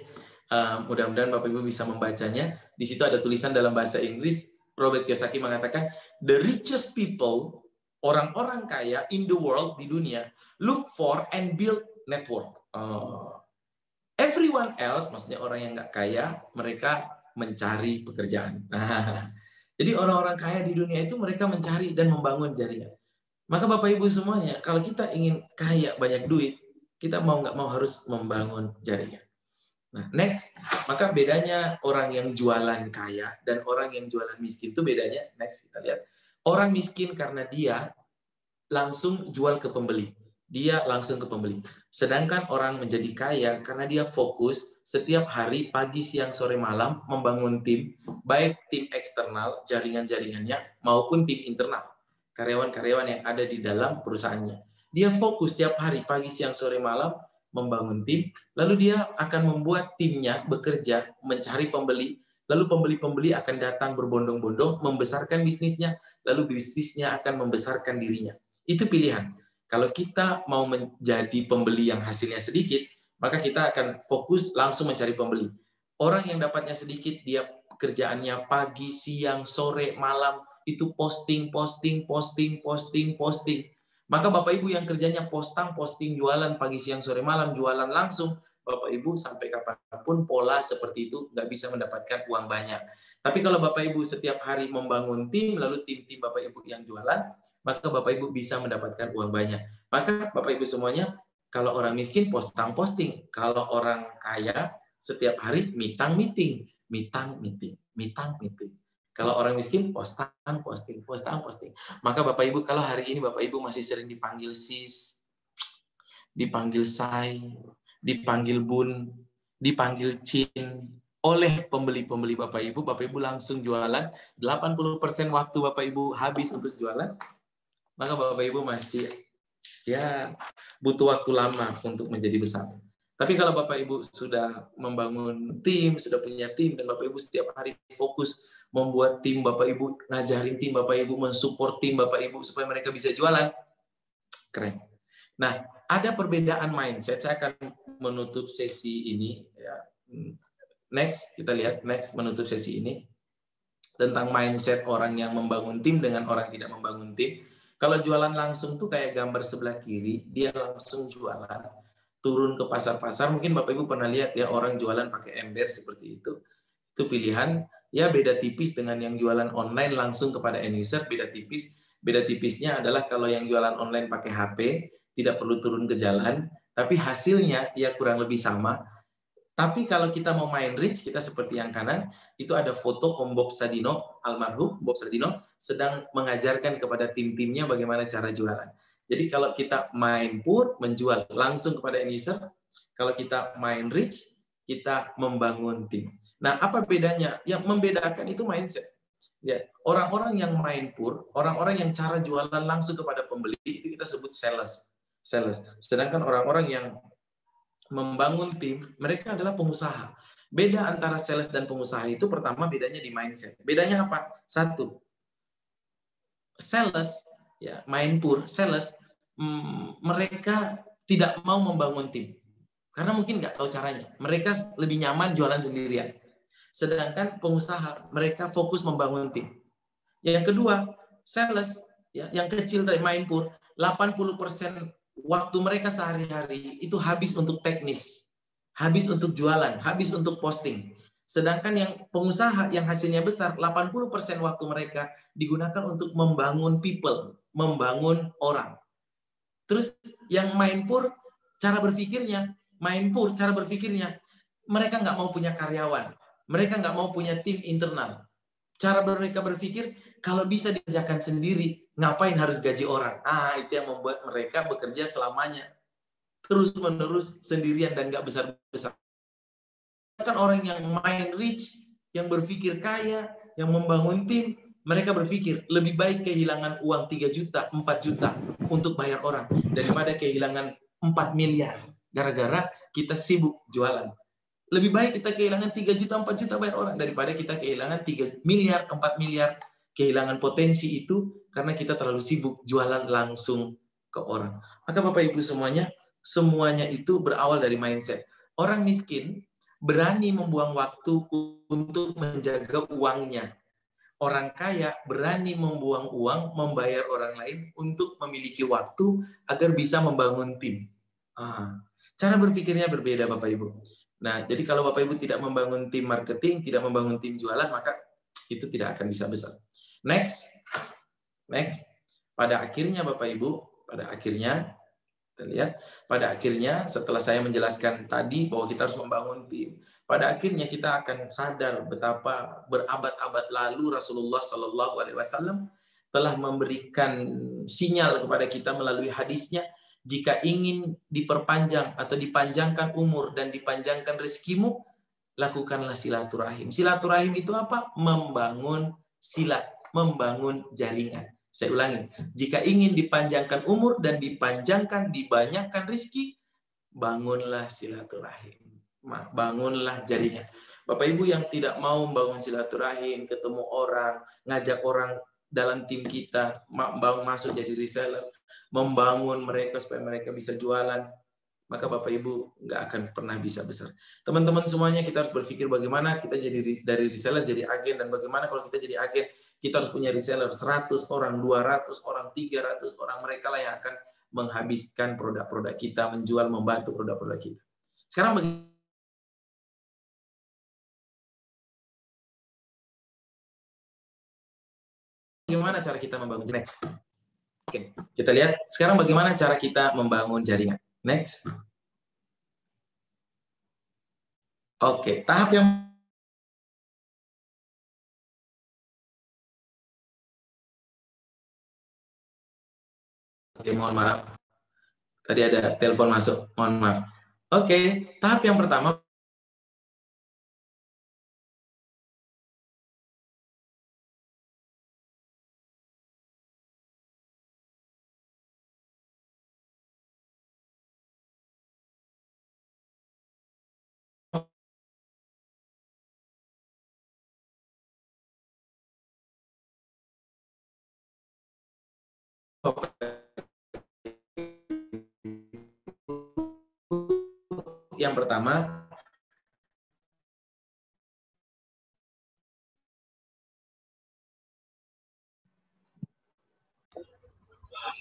mudah-mudahan Bapak Ibu bisa membacanya. Di situ ada tulisan dalam bahasa Inggris. Robert Kiyosaki mengatakan, the richest people, orang-orang kaya in the world, di dunia, look for and build network. Everyone else, maksudnya orang yang nggak kaya, mereka mencari pekerjaan. Jadi orang-orang kaya di dunia itu mereka mencari dan membangun jaringan. Maka Bapak Ibu semuanya, kalau kita ingin kaya banyak duit, kita mau nggak mau harus membangun jaringan. Nah, next, maka bedanya orang yang jualan kaya dan orang yang jualan miskin itu bedanya. Next, kita lihat. Orang miskin karena dia langsung jual ke pembeli. Dia langsung ke pembeli. Sedangkan orang menjadi kaya karena dia fokus setiap hari, pagi, siang, sore, malam, membangun tim, baik tim eksternal, jaringan-jaringannya, maupun tim internal, karyawan-karyawan yang ada di dalam perusahaannya. Dia fokus setiap hari, pagi, siang, sore, malam, membangun tim, lalu dia akan membuat timnya bekerja, mencari pembeli, lalu pembeli-pembeli akan datang berbondong-bondong, membesarkan bisnisnya, lalu bisnisnya akan membesarkan dirinya. Itu pilihan. Kalau kita mau menjadi pembeli yang hasilnya sedikit, maka kita akan fokus langsung mencari pembeli. Orang yang dapatnya sedikit, dia kerjaannya pagi, siang, sore, malam, itu posting. Maka Bapak Ibu yang kerjanya posting, jualan pagi, siang, sore, malam, jualan langsung, Bapak Ibu sampai kapanpun pola seperti itu nggak bisa mendapatkan uang banyak. Tapi kalau Bapak Ibu setiap hari membangun tim, lalu tim-tim Bapak Ibu yang jualan, maka Bapak Ibu bisa mendapatkan uang banyak. Maka Bapak Ibu semuanya, kalau orang miskin posting, kalau orang kaya setiap hari meeting. Kalau orang miskin posting. Maka Bapak Ibu, kalau hari ini Bapak Ibu masih sering dipanggil sis, dipanggil say, dipanggil bun, dipanggil cin oleh pembeli-pembeli Bapak Ibu langsung jualan, 80% waktu Bapak Ibu habis untuk jualan, maka Bapak Ibu masih butuh waktu lama untuk menjadi besar. Tapi kalau Bapak Ibu sudah membangun tim, sudah punya tim, dan Bapak Ibu setiap hari fokus membuat tim Bapak Ibu, ngajarin tim Bapak Ibu, mensupport tim Bapak Ibu supaya mereka bisa jualan, keren. Nah, ada perbedaan mindset. Saya akan menutup sesi ini. Next, kita lihat. Next, menutup sesi ini. Tentang mindset orang yang membangun tim dengan orang tidak membangun tim. Kalau jualan langsung tuh kayak gambar sebelah kiri, dia langsung jualan. Turun ke pasar-pasar, mungkin Bapak Ibu pernah lihat ya, orang jualan pakai ember seperti itu. Itu pilihan. Ya, beda tipis dengan yang jualan online langsung kepada end user, beda tipis. Beda tipisnya adalah kalau yang jualan online pakai HP, tidak perlu turun ke jalan, tapi hasilnya ya kurang lebih sama. Tapi kalau kita mau main rich, kita seperti yang kanan, itu ada foto Om Bob Sadino, almarhum Bob Sadino, sedang mengajarkan kepada tim-timnya bagaimana cara jualan. Jadi kalau kita main pur, menjual langsung kepada end user, kalau kita main rich, kita membangun tim. Nah, apa bedanya? Yang membedakan itu mindset. Ya, orang-orang yang main pur, orang-orang yang cara jualan langsung kepada pembeli, itu kita sebut sales. Sedangkan orang-orang yang membangun tim, mereka adalah pengusaha. Beda antara sales dan pengusaha itu pertama bedanya di mindset. Bedanya apa? Satu, sales, ya, main pur, sales, mereka tidak mau membangun tim. Karena mungkin nggak tahu caranya. Mereka lebih nyaman jualan sendirian. Sedangkan pengusaha, mereka fokus membangun tim. Yang kedua, sales, ya, yang kecil dari main pur, 80% waktu mereka sehari-hari itu habis untuk teknis, habis untuk jualan, habis untuk posting. Sedangkan yang pengusaha yang hasilnya besar, 80% waktu mereka digunakan untuk membangun people, membangun orang. Terus yang main pur, cara berpikirnya, mereka nggak mau punya karyawan, mereka nggak mau punya tim internal. Cara mereka berpikir, kalau bisa dikerjakan sendiri, ngapain harus gaji orang? Itu yang membuat mereka bekerja selamanya. Terus-menerus sendirian dan nggak besar-besar. Kan orang yang main rich, yang berpikir kaya, yang membangun tim, Mereka berpikir lebih baik kehilangan uang 3 juta, 4 juta untuk bayar orang daripada kehilangan 4 miliar gara-gara kita sibuk jualan. Lebih baik kita kehilangan 3 juta, 4 juta bayar orang daripada kita kehilangan 3 miliar, 4 miliar. Kehilangan potensi itu karena kita terlalu sibuk jualan langsung ke orang. Maka Bapak Ibu semuanya itu berawal dari mindset. Orang miskin berani membuang waktu untuk menjaga uangnya. Orang kaya berani membuang uang, membayar orang lain untuk memiliki waktu agar bisa membangun tim. Cara berpikirnya berbeda, Bapak Ibu. Nah, jadi kalau Bapak Ibu tidak membangun tim marketing, tidak membangun tim jualan, maka itu tidak akan bisa besar. Next. Pada akhirnya Bapak Ibu, kita lihat, pada akhirnya setelah saya menjelaskan tadi bahwa kita harus membangun tim, pada akhirnya kita akan sadar betapa berabad-abad lalu Rasulullah Shallallahu Alaihi Wasallam telah memberikan sinyal kepada kita melalui hadisnya, jika ingin diperpanjang atau dipanjangkan umur dan dipanjangkan rezekimu, lakukanlah silaturahim. Silaturahim itu apa? Membangun silat, membangun jaringan. Saya ulangi, jika ingin dipanjangkan umur dan dipanjangkan, dibanyakkan rezeki, bangunlah silaturahim. Bangunlah jaringan. Bapak Ibu yang tidak mau membangun silaturahim, ketemu orang, ngajak orang dalam tim kita, masuk jadi reseller, membangun mereka supaya mereka bisa jualan, maka Bapak Ibu nggak akan pernah bisa besar. Teman-teman semuanya, kita harus berpikir bagaimana kita jadi dari reseller jadi agen, dan bagaimana kalau kita jadi agen, kita harus punya reseller 100 orang, 200 orang, 300 orang. Mereka lah yang akan menghabiskan produk-produk kita, menjual, membantu produk-produk kita. Sekarang bagaimana cara kita membangun next? Oke, kita lihat sekarang bagaimana cara kita membangun jaringan. Next. Oke, tahap yang mohon maaf. Tadi ada telepon masuk, mohon maaf. Oke, tahap yang pertama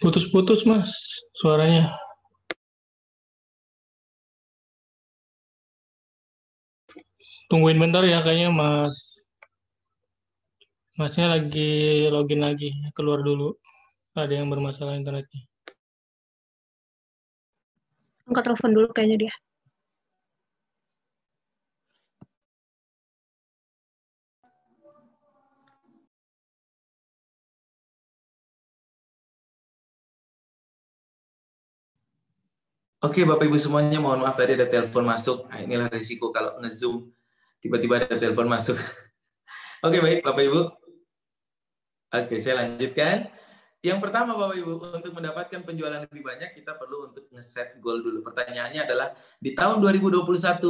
Putus-putus Mas suaranya. Tungguin bentar ya, kayaknya Masnya lagi login lagi, keluar dulu. Ada yang bermasalah internetnya. Angkat telepon dulu kayaknya dia. Oke, Bapak Ibu semuanya, mohon maaf tadi ada telepon masuk. Nah, inilah risiko kalau nge-zoom tiba-tiba ada telepon masuk. Oke, baik Bapak Ibu. Oke, saya lanjutkan. Yang pertama Bapak Ibu, untuk mendapatkan penjualan lebih banyak, kita perlu untuk nge-set goal dulu. Pertanyaannya adalah, di tahun 2021,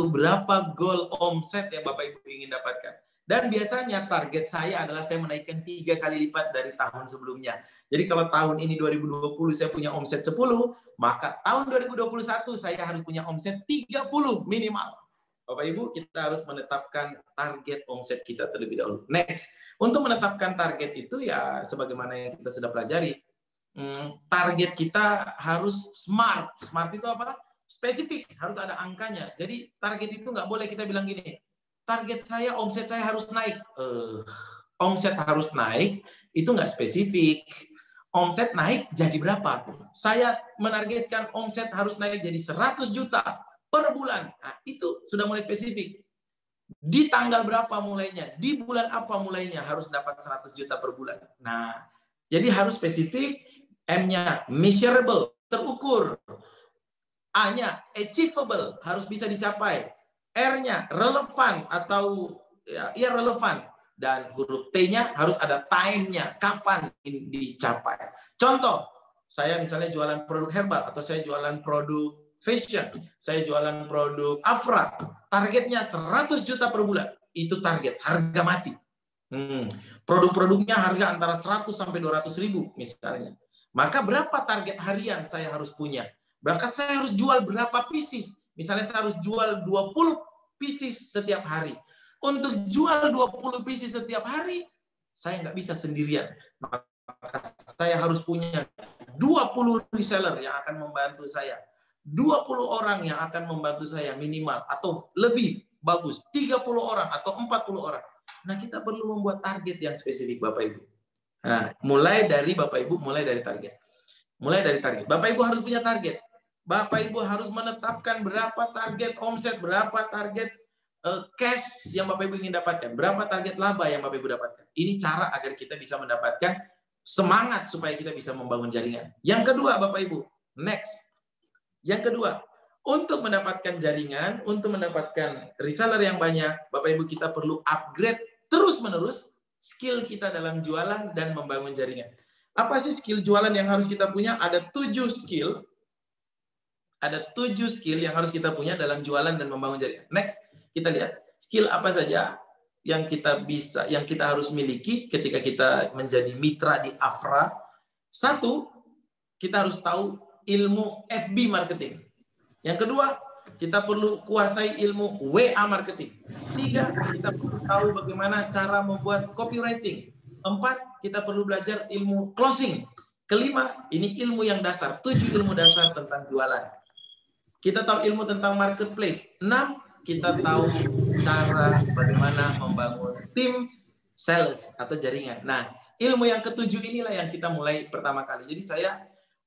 berapa goal omset yang Bapak Ibu ingin dapatkan? Dan biasanya target saya adalah saya menaikkan 3 kali lipat dari tahun sebelumnya. Jadi kalau tahun ini 2020 saya punya omset 10, maka tahun 2021 saya harus punya omset 30 minimal. Bapak Ibu, kita harus menetapkan target omset kita terlebih dahulu. Next, untuk menetapkan target itu ya sebagaimana yang kita sudah pelajari, target kita harus smart. Smart itu apa? Spesifik, harus ada angkanya. Jadi target itu nggak boleh kita bilang gini, target saya, omset saya harus naik. Omset harus naik, itu nggak spesifik. Omset naik jadi berapa? Saya menargetkan omset harus naik jadi 100 juta per bulan. Nah, itu sudah mulai spesifik. Di tanggal berapa mulainya? Di bulan apa mulainya? Harus dapat 100 juta per bulan. Nah, jadi harus spesifik. M-nya measurable, terukur. A-nya achievable, harus bisa dicapai. R-nya relevan atau ya relevan. Dan huruf T-nya harus ada time-nya, kapan ini dicapai. Contoh, saya misalnya jualan produk herbal, atau saya jualan produk fashion, saya jualan produk Afra, targetnya 100 juta per bulan. Itu target, harga mati. Produk-produknya harga antara 100 sampai 200 ribu misalnya. Maka berapa target harian saya harus punya? Berarti saya harus jual berapa pieces? Misalnya saya harus jual 20 pieces setiap hari. Untuk jual 20 pieces setiap hari, saya nggak bisa sendirian. Maka saya harus punya 20 reseller yang akan membantu saya. 20 orang yang akan membantu saya minimal. Atau lebih bagus, 30 orang atau 40 orang. Nah, kita perlu membuat target yang spesifik, Bapak Ibu. Nah, mulai dari Bapak Ibu, mulai dari target. Mulai dari target. Bapak Ibu harus punya target. Bapak Ibu harus menetapkan berapa target omset, berapa target cash yang Bapak Ibu ingin dapatkan, berapa target laba yang Bapak Ibu dapatkan. Ini cara agar kita bisa mendapatkan semangat supaya kita bisa membangun jaringan. Yang kedua, Bapak Ibu, next. Yang kedua, untuk mendapatkan jaringan, untuk mendapatkan reseller yang banyak, Bapak Ibu kita perlu upgrade terus-menerus skill kita dalam jualan dan membangun jaringan. Apa sih skill jualan yang harus kita punya? Ada 7 skill. Ada 7 skill yang harus kita punya dalam jualan dan membangun jaringan. Next, kita lihat skill apa saja yang kita bisa, yang kita harus miliki ketika kita menjadi mitra di Afra. 1, kita harus tahu ilmu FB marketing. Yang kedua, kita perlu kuasai ilmu WA marketing. 3, kita perlu tahu bagaimana cara membuat copywriting. 4, kita perlu belajar ilmu closing. Kelima, ini ilmu yang dasar, 7 ilmu dasar tentang jualan. Kita tahu ilmu tentang marketplace. 6, kita tahu cara bagaimana membangun tim sales atau jaringan. Nah, ilmu yang ke-7 inilah yang kita mulai pertama kali. Jadi saya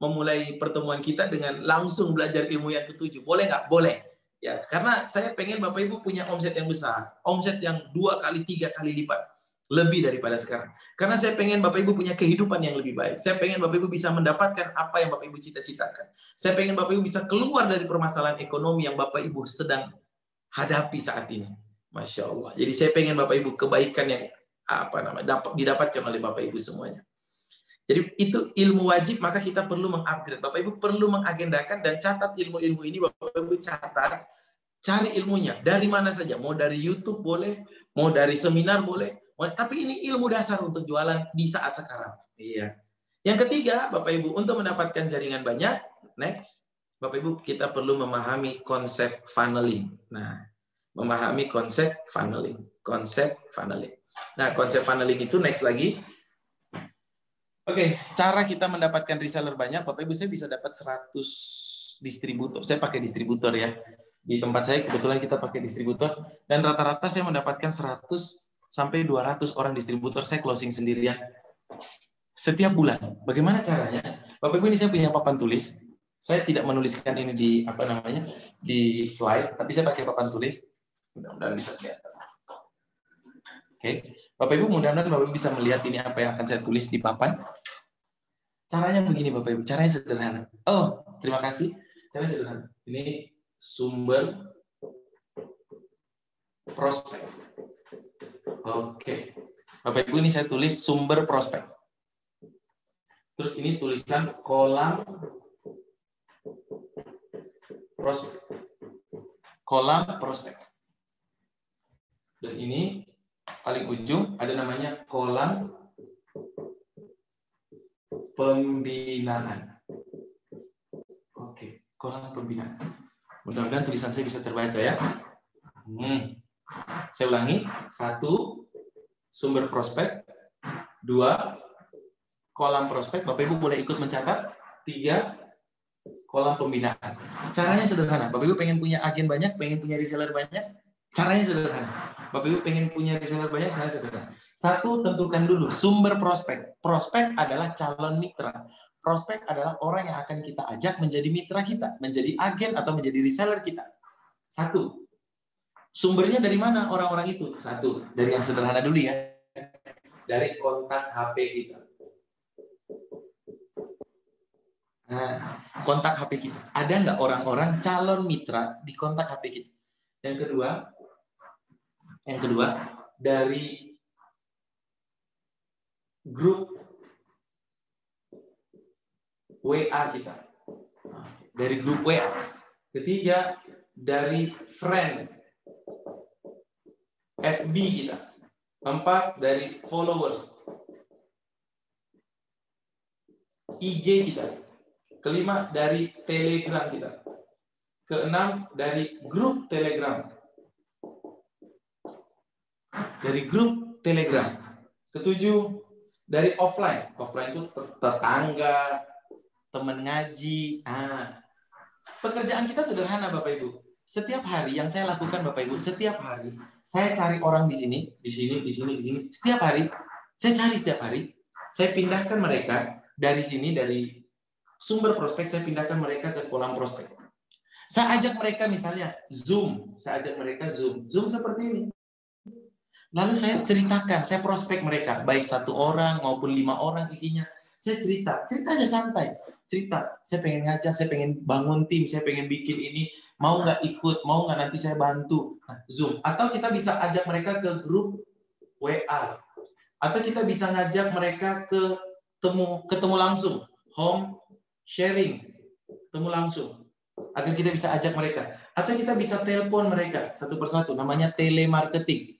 memulai pertemuan kita dengan langsung belajar ilmu yang ke-7. Boleh nggak? Boleh. Ya, karena saya pengen Bapak Ibu punya omset yang besar. Omset yang 2 kali, 3 kali lipat. Lebih daripada sekarang. Karena saya pengen Bapak Ibu punya kehidupan yang lebih baik. Saya pengen Bapak Ibu bisa mendapatkan apa yang Bapak Ibu cita-citakan. Saya pengen Bapak Ibu bisa keluar dari permasalahan ekonomi yang Bapak Ibu sedang hadapi saat ini. Masya Allah. Jadi saya pengen Bapak Ibu kebaikan yang didapatkan oleh Bapak Ibu semuanya. Jadi itu ilmu wajib, maka kita perlu mengupgrade. Bapak Ibu perlu mengagendakan dan catat ilmu-ilmu ini. Bapak Ibu catat, cari ilmunya. Dari mana saja. Mau dari YouTube boleh, mau dari seminar boleh. Tapi ini ilmu dasar untuk jualan di saat sekarang. Iya. Yang ketiga, Bapak Ibu, untuk mendapatkan jaringan banyak, next, Bapak Ibu kita perlu memahami konsep funneling. Nah, memahami konsep funneling. Konsep funneling. Nah, konsep funneling itu next lagi. Oke, cara kita mendapatkan reseller banyak, Bapak Ibu saya bisa dapat 100 distributor. Saya pakai distributor ya. Di tempat saya kebetulan kita pakai distributor dan rata-rata saya mendapatkan 100 sampai 200 orang distributor saya closing sendirian setiap bulan. Bagaimana caranya? Bapak Ibu ini saya punya papan tulis. Saya tidak menuliskan ini di di slide, tapi saya pakai papan tulis. Mudah-mudahan bisa kelihatan. Oke, Bapak Ibu mudah-mudahan Bapak Ibu bisa melihat ini apa yang akan saya tulis di papan. Caranya begini Bapak Ibu, caranya sederhana. Oh, terima kasih. Caranya sederhana. Ini sumber prospek. Oke. Bapak Ibu ini saya tulis sumber prospek. Terus ini tulisan kolam prospek. Kolam prospek. Dan ini paling ujung ada namanya kolam pembinaan. Oke, kolam pembinaan. Mudah-mudahan tulisan saya bisa terbaca ya. Saya ulangi, 1, sumber prospek, 2, kolam prospek, Bapak Ibu boleh ikut mencatat, 3, kolam pembinaan. Caranya sederhana, Bapak Ibu pengen punya agen banyak, pengen punya reseller banyak, caranya sederhana. Bapak Ibu pengen punya reseller banyak, caranya sederhana. 1, tentukan dulu sumber prospek. Prospek adalah calon mitra. Prospek adalah orang yang akan kita ajak menjadi mitra kita, menjadi agen atau menjadi reseller kita. 1. Sumbernya dari mana orang-orang itu? 1, dari yang sederhana dulu ya. Dari kontak HP kita. Nah, kontak HP kita. Ada nggak orang-orang calon mitra di kontak HP kita? Yang kedua, dari grup WA kita. Dari grup WA. Ketiga, dari friend FB kita. 4, dari followers IG kita. Kelima, dari Telegram kita. Keenam, dari grup Telegram. Dari grup Telegram. Ketujuh, dari offline. Offline itu tetangga, teman ngaji. Pekerjaan kita sederhana Bapak Ibu. Setiap hari yang saya lakukan Bapak Ibu, setiap hari saya cari orang di sini, di sini, di sini, di sini. Setiap hari, saya cari setiap hari. Saya pindahkan mereka dari sini, dari sumber prospek, saya pindahkan mereka ke kolam prospek. Saya ajak mereka misalnya Zoom. Saya ajak mereka Zoom. Zoom seperti ini. Lalu saya ceritakan, saya prospek mereka. Baik 1 orang maupun 5 orang isinya. Saya cerita. Ceritanya santai. Cerita. Saya pengen ngajak, saya pengen bangun tim, saya pengen bikin ini. Mau nggak ikut? Mau nggak nanti saya bantu? Zoom. Atau kita bisa ajak mereka ke grup WA. Atau kita bisa ngajak mereka ke ketemu langsung. Home sharing. Ketemu langsung. Agar kita bisa ajak mereka. Atau kita bisa telepon mereka satu persatu. Namanya telemarketing.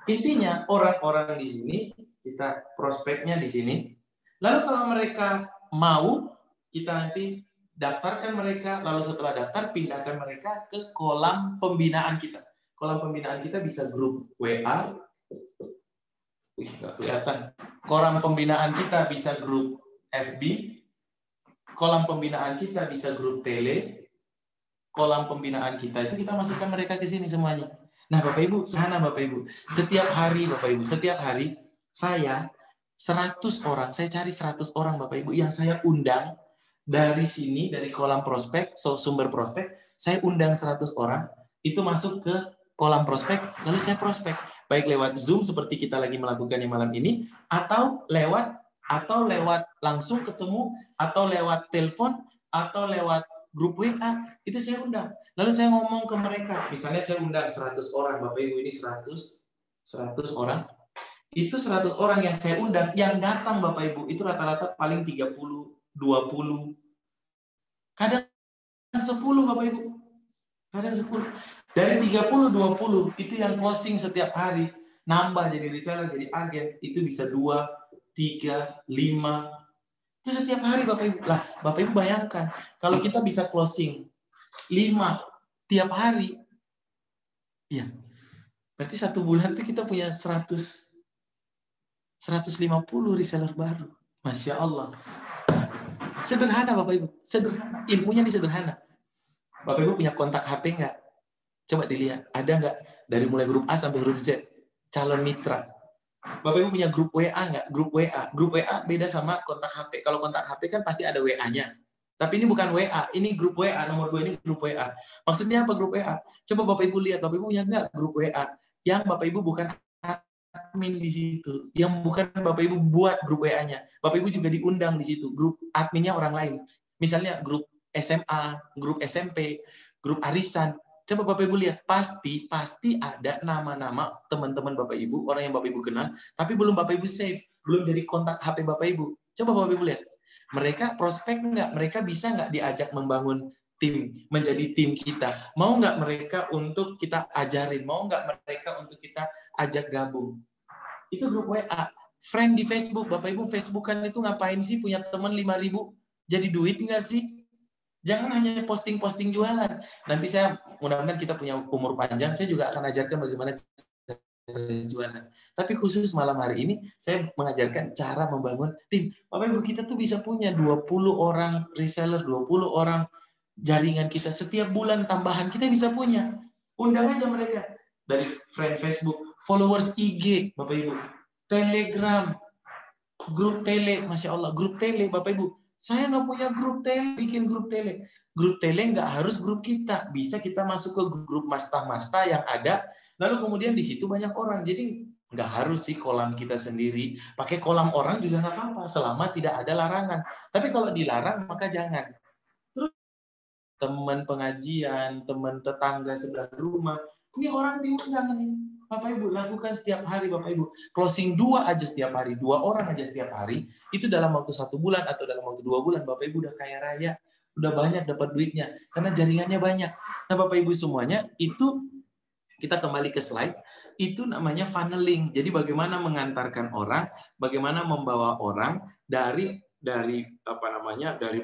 Intinya orang-orang di sini, kita prospeknya di sini. Lalu kalau mereka mau, kita nanti daftarkan mereka, lalu setelah daftar, pindahkan mereka ke kolam pembinaan kita. Kolam pembinaan kita bisa grup WA. Nggak kelihatan. Kolam pembinaan kita bisa grup FB. Kolam pembinaan kita bisa grup Tele. Kolam pembinaan kita itu kita masukkan mereka ke sini semuanya. Nah, Bapak Ibu, sana Bapak Ibu. Setiap hari Bapak Ibu, setiap hari saya 100 orang, saya cari 100 orang Bapak Ibu yang saya undang dari sini, dari kolam prospek, sumber prospek, saya undang 100 orang, itu masuk ke kolam prospek, lalu saya prospek. Baik lewat Zoom seperti kita lagi melakukannya malam ini, atau lewat langsung ketemu, atau lewat telepon, atau lewat grup WA, itu saya undang. Lalu saya ngomong ke mereka, misalnya saya undang 100 orang, Bapak Ibu ini 100 orang. Itu 100 orang yang saya undang, yang datang Bapak Ibu, itu rata-rata paling 30, 20, kadang 10 Bapak Ibu. Kadang 10. Dari 30, 20, itu yang closing setiap hari. Nambah jadi reseller, jadi agen, itu bisa 2, 3, 5. Itu setiap hari Bapak Ibu. Lah, Bapak Ibu bayangkan, kalau kita bisa closing 5 tiap hari, ya, berarti 1 bulan itu kita punya 150 reseller baru. Masya Allah. Sederhana Bapak Ibu. Sederhana. Ilmunya ini sederhana. Bapak Ibu punya kontak HP nggak? Coba dilihat. Ada nggak? Dari mulai grup A sampai grup Z. Calon mitra. Bapak Ibu punya grup WA nggak? Grup WA. Grup WA beda sama kontak HP. Kalau kontak HP kan pasti ada WA-nya. Tapi ini bukan WA. Ini grup WA. Nomor 2 ini grup WA. Maksudnya apa grup WA? Coba Bapak Ibu lihat. Bapak Ibu punya nggak grup WA? Yang Bapak Ibu bukan admin di situ. Yang bukan Bapak Ibu buat grup WA-nya. Bapak Ibu juga diundang di situ. Grup adminnya orang lain. Misalnya grup SMA, grup SMP, grup arisan. Coba Bapak Ibu lihat, pasti ada nama-nama teman-teman Bapak Ibu, orang yang Bapak Ibu kenal, tapi belum Bapak Ibu save, belum jadi kontak HP Bapak Ibu. Coba Bapak Ibu lihat, mereka prospek nggak? Mereka bisa nggak diajak membangun tim, menjadi tim kita? Mau nggak mereka untuk kita ajarin? Mau nggak mereka untuk kita ajak gabung? Itu grup WA. Friend di Facebook, Bapak Ibu Facebookan itu ngapain sih punya teman 5.000? Jadi duit nggak sih? Jangan hanya posting-posting jualan. Nanti saya, mudah-mudahan kita punya umur panjang, saya juga akan ajarkan bagaimana jualan. Tapi khusus malam hari ini, saya mengajarkan cara membangun tim. Bapak Ibu, kita tuh bisa punya 20 orang reseller, 20 orang jaringan kita. Setiap bulan tambahan kita bisa punya. Undang aja mereka. Dari friend Facebook, followers IG, Bapak Ibu. Telegram, grup Tele, Masya Allah, grup Tele, Bapak Ibu. Saya nggak punya grup Tele, bikin grup Tele. Grup Tele nggak harus grup kita. Bisa kita masuk ke grup masta-masta yang ada, lalu kemudian di situ banyak orang. Jadi nggak harus sih kolam kita sendiri. Pakai kolam orang juga nggak apa-apa, selama tidak ada larangan. Tapi kalau dilarang, maka jangan. Terus teman pengajian, teman tetangga sebelah rumah, ini orang diundang nih. Bapak Ibu, lakukan setiap hari Bapak Ibu. Closing 2 aja setiap hari, 2 orang aja setiap hari, itu dalam waktu 1 bulan atau dalam waktu 2 bulan, Bapak Ibu udah kaya raya, udah banyak dapat duitnya, karena jaringannya banyak. Nah Bapak Ibu semuanya, itu kita kembali ke slide, itu namanya funneling. Jadi bagaimana mengantarkan orang, bagaimana membawa orang dari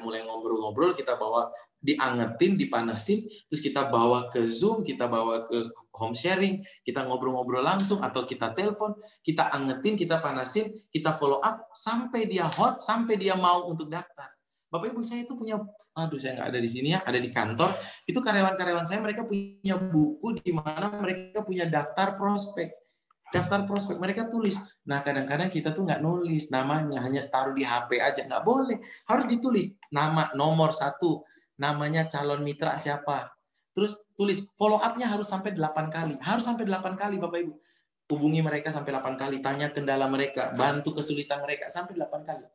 mulai ngobrol-ngobrol, kita bawa, diangetin, dipanesin, terus kita bawa ke Zoom, kita bawa ke home sharing, kita ngobrol-ngobrol langsung, atau kita telepon, kita angetin, kita panasin, kita follow up, sampai dia hot, sampai dia mau untuk daftar. Bapak Ibu, saya itu punya, saya nggak ada di sini ya, ada di kantor, itu karyawan-karyawan saya, mereka punya buku di mana mereka punya daftar prospek. Daftar prospek, mereka tulis. Nah, kadang-kadang kita tuh nggak nulis namanya, hanya taruh di HP aja. Nggak boleh, harus ditulis. Nama, nomor 1, namanya calon mitra siapa. Terus tulis, follow up-nya harus sampai 8 kali. Harus sampai 8 kali, Bapak Ibu. Hubungi mereka sampai 8 kali, tanya kendala mereka, bantu kesulitan mereka, sampai 8 kali.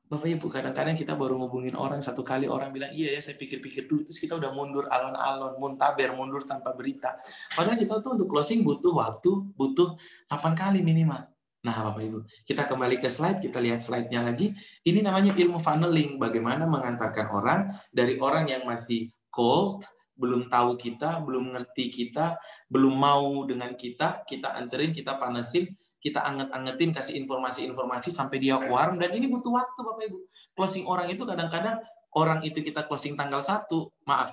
Bapak Ibu, kadang-kadang kita baru ngubungin orang 1 kali, orang bilang, iya ya, saya pikir-pikir dulu, terus kita udah mundur alon-alon, muntaber, mundur tanpa berita. Padahal kita tuh untuk closing butuh waktu, butuh 8 kali minimal. Nah Bapak Ibu, kita kembali ke slide, kita lihat slide-nya lagi. Ini namanya ilmu funneling, bagaimana mengantarkan orang, dari orang yang masih cold, belum tahu kita, belum ngerti kita, belum mau dengan kita anterin, kita panesin, kita anget-angetin, kasih informasi-informasi sampai dia warm, dan ini butuh waktu Bapak Ibu. Closing orang itu kadang-kadang, orang itu kita closing tanggal 1,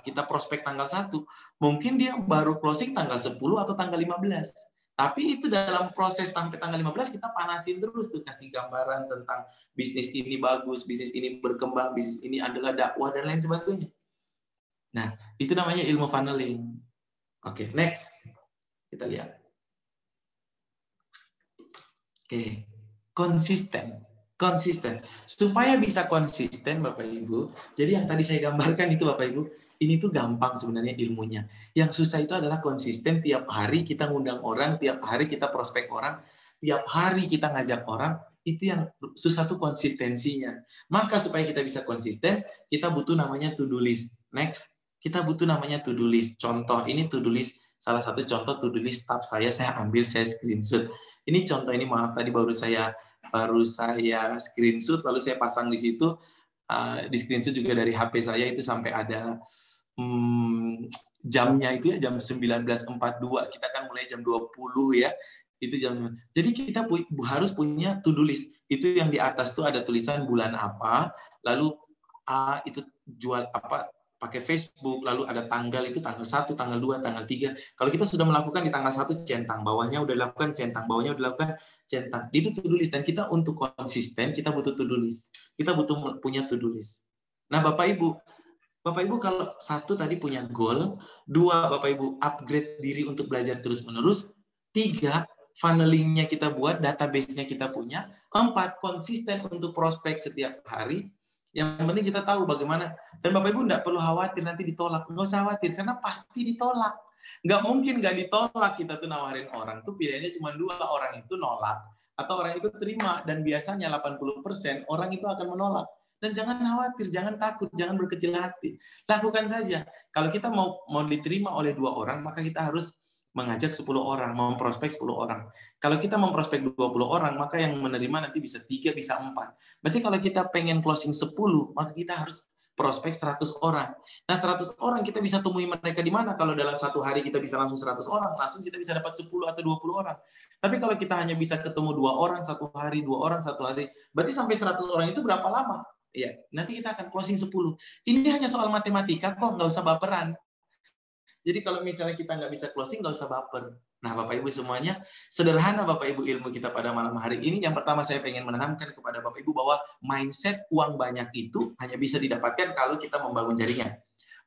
kita prospek tanggal 1, mungkin dia baru closing tanggal 10 atau tanggal 15. Tapi itu dalam proses sampai tanggal 15 kita panasin terus tuh, kasih gambaran tentang bisnis ini bagus, bisnis ini berkembang, bisnis ini adalah dakwah, dan lain sebagainya. Nah, itu namanya ilmu funneling. Oke, next. Kita lihat. Oke, konsisten. Supaya bisa konsisten Bapak Ibu, jadi yang tadi saya gambarkan itu Bapak Ibu, ini tuh gampang sebenarnya ilmunya. Yang susah itu adalah konsisten, tiap hari kita ngundang orang, tiap hari kita prospek orang, tiap hari kita ngajak orang, itu yang susah tuh konsistensinya. Maka supaya kita bisa konsisten, kita butuh namanya to-do list. Next, kita butuh namanya to-do list. Contoh, ini to-do list, salah satu contoh to-do list staff saya ambil, saya screenshot. Ini contoh, ini maaf tadi baru saya screenshot, lalu saya pasang di situ, di screenshot juga dari HP saya, itu sampai ada jamnya itu ya, jam 19.42, kita kan mulai jam 20 ya, itu jam. Jadi kita harus punya to-do list, itu yang di atas tuh ada tulisan bulan apa, lalu itu jual apa, pakai Facebook, lalu ada tanggal, itu tanggal 1, tanggal 2, tanggal 3. Kalau kita sudah melakukan di tanggal 1, centang, bawahnya udah lakukan, centang, bawahnya udah lakukan, centang. Itu to-do list. Dan kita untuk konsisten, kita butuh to-do list. Kita butuh punya to-do list. Nah, Bapak Ibu kalau 1 tadi punya goal, 2 Bapak Ibu upgrade diri untuk belajar terus-menerus, 3 funnelingnya kita buat, database-nya kita punya, 4 konsisten untuk prospek setiap hari. Yang penting kita tahu bagaimana. Dan Bapak Ibu nggak perlu khawatir nanti ditolak. Nggak usah khawatir, karena pasti ditolak. Nggak mungkin nggak ditolak. Kita tuh nawarin orang tuh pilihannya cuma 2, orang itu nolak atau orang itu terima. Dan biasanya 80% orang itu akan menolak. Dan jangan khawatir, jangan takut, jangan berkecil hati. Lakukan saja. Kalau kita mau diterima oleh 2 orang, maka kita harus mengajak 10 orang, memprospek 10 orang. Kalau kita memprospek 20 orang, maka yang menerima nanti bisa 3, bisa 4. Berarti kalau kita pengen closing 10, maka kita harus prospek 100 orang. Nah, 100 orang kita bisa temui mereka di mana? Kalau dalam 1 hari kita bisa langsung 100 orang, langsung kita bisa dapat 10 atau 20 orang. Tapi kalau kita hanya bisa ketemu 2 orang 1 hari, 2 orang 1 hari, berarti sampai 100 orang itu berapa lama? Ya, nanti kita akan closing 10. Ini hanya soal matematika kok, nggak usah baperan. Jadi kalau misalnya kita nggak bisa closing, nggak usah baper. Nah, Bapak Ibu semuanya, sederhana Bapak Ibu ilmu kita pada malam hari ini. Yang pertama saya pengen menanamkan kepada Bapak Ibu bahwa mindset uang banyak itu hanya bisa didapatkan kalau kita membangun jaringan.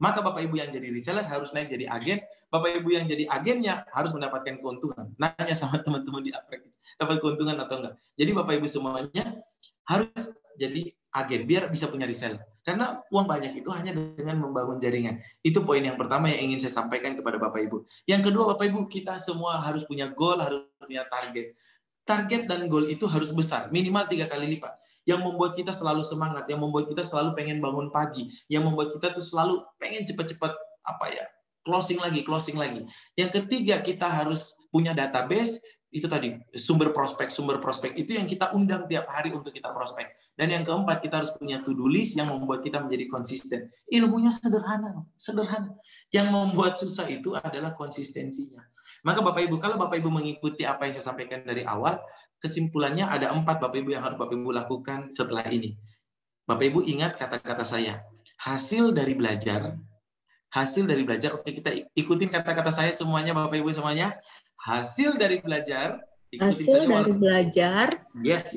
Maka Bapak Ibu yang jadi reseller harus naik jadi agen. Bapak Ibu yang jadi agennya harus mendapatkan keuntungan. Nanya sama teman-teman di Aprek, dapat keuntungan atau enggak. Jadi Bapak Ibu semuanya harus jadi agen biar bisa punya reseller. Karena uang banyak itu hanya dengan membangun jaringan. Itu poin yang pertama yang ingin saya sampaikan kepada Bapak Ibu. Yang kedua, Bapak Ibu, kita semua harus punya goal, harus punya target. Target dan goal itu harus besar, minimal 3 kali lipat. Yang membuat kita selalu semangat, yang membuat kita selalu pengen bangun pagi, yang membuat kita tuh selalu pengen cepat-cepat closing lagi, closing lagi. Yang ketiga, kita harus punya database. Itu tadi, sumber prospek itu yang kita undang tiap hari untuk kita prospek. Dan yang keempat, kita harus punya to-do list yang membuat kita menjadi konsisten. Ilmunya sederhana, sederhana. Yang membuat susah itu adalah konsistensinya. Maka Bapak Ibu, kalau Bapak Ibu mengikuti apa yang saya sampaikan dari awal, kesimpulannya ada 4 Bapak Ibu yang harus Bapak Ibu lakukan setelah ini. Bapak Ibu ingat kata-kata saya. Hasil dari belajar, oke, kita ikutin kata-kata saya semuanya, Bapak Ibu semuanya. Hasil dari belajar, Hasil dari belajar, yes,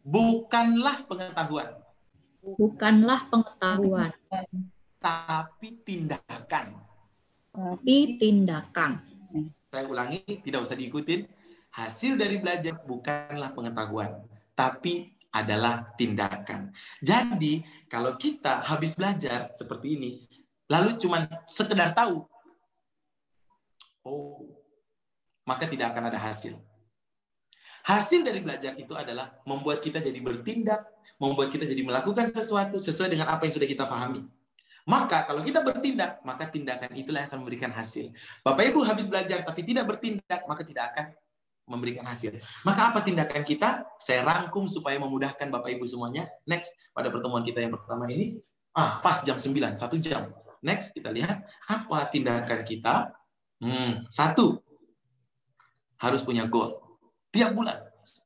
bukanlah pengetahuan, tapi tindakan. Saya ulangi, tidak usah diikutin. Hasil dari belajar bukanlah pengetahuan, tapi adalah tindakan. Jadi, kalau kita habis belajar seperti ini, lalu cuma sekedar tahu, maka tidak akan ada hasil. Hasil dari belajar itu adalah membuat kita jadi bertindak, membuat kita jadi melakukan sesuatu sesuai dengan apa yang sudah kita pahami. Maka kalau kita bertindak, maka tindakan itulah yang akan memberikan hasil. Bapak Ibu habis belajar tapi tidak bertindak, maka tidak akan memberikan hasil. Maka apa tindakan kita? Saya rangkum supaya memudahkan Bapak Ibu semuanya. Next, pada pertemuan kita yang pertama ini, pas jam 9, 1 jam. Next, kita lihat apa tindakan kita. 1, harus punya goal. Tiap bulan.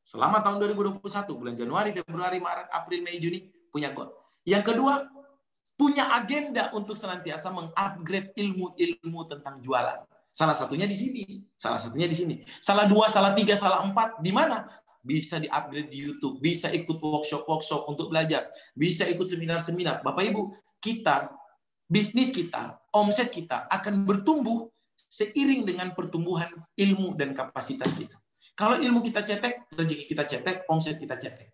Selama tahun 2021, bulan Januari, Februari, Maret, April, Mei, Juni, punya goal. Yang kedua, punya agenda untuk senantiasa mengupgrade ilmu-ilmu tentang jualan. Salah satunya di sini. Salah 2, salah 3, salah 4. Di mana? Bisa di-upgrade di YouTube. Bisa ikut workshop-workshop untuk belajar. Bisa ikut seminar-seminar. Bapak Ibu, bisnis kita, omset kita akan bertumbuh seiring dengan pertumbuhan ilmu dan kapasitas kita. Kalau ilmu kita cetek, rezeki kita cetek, omset kita cetek.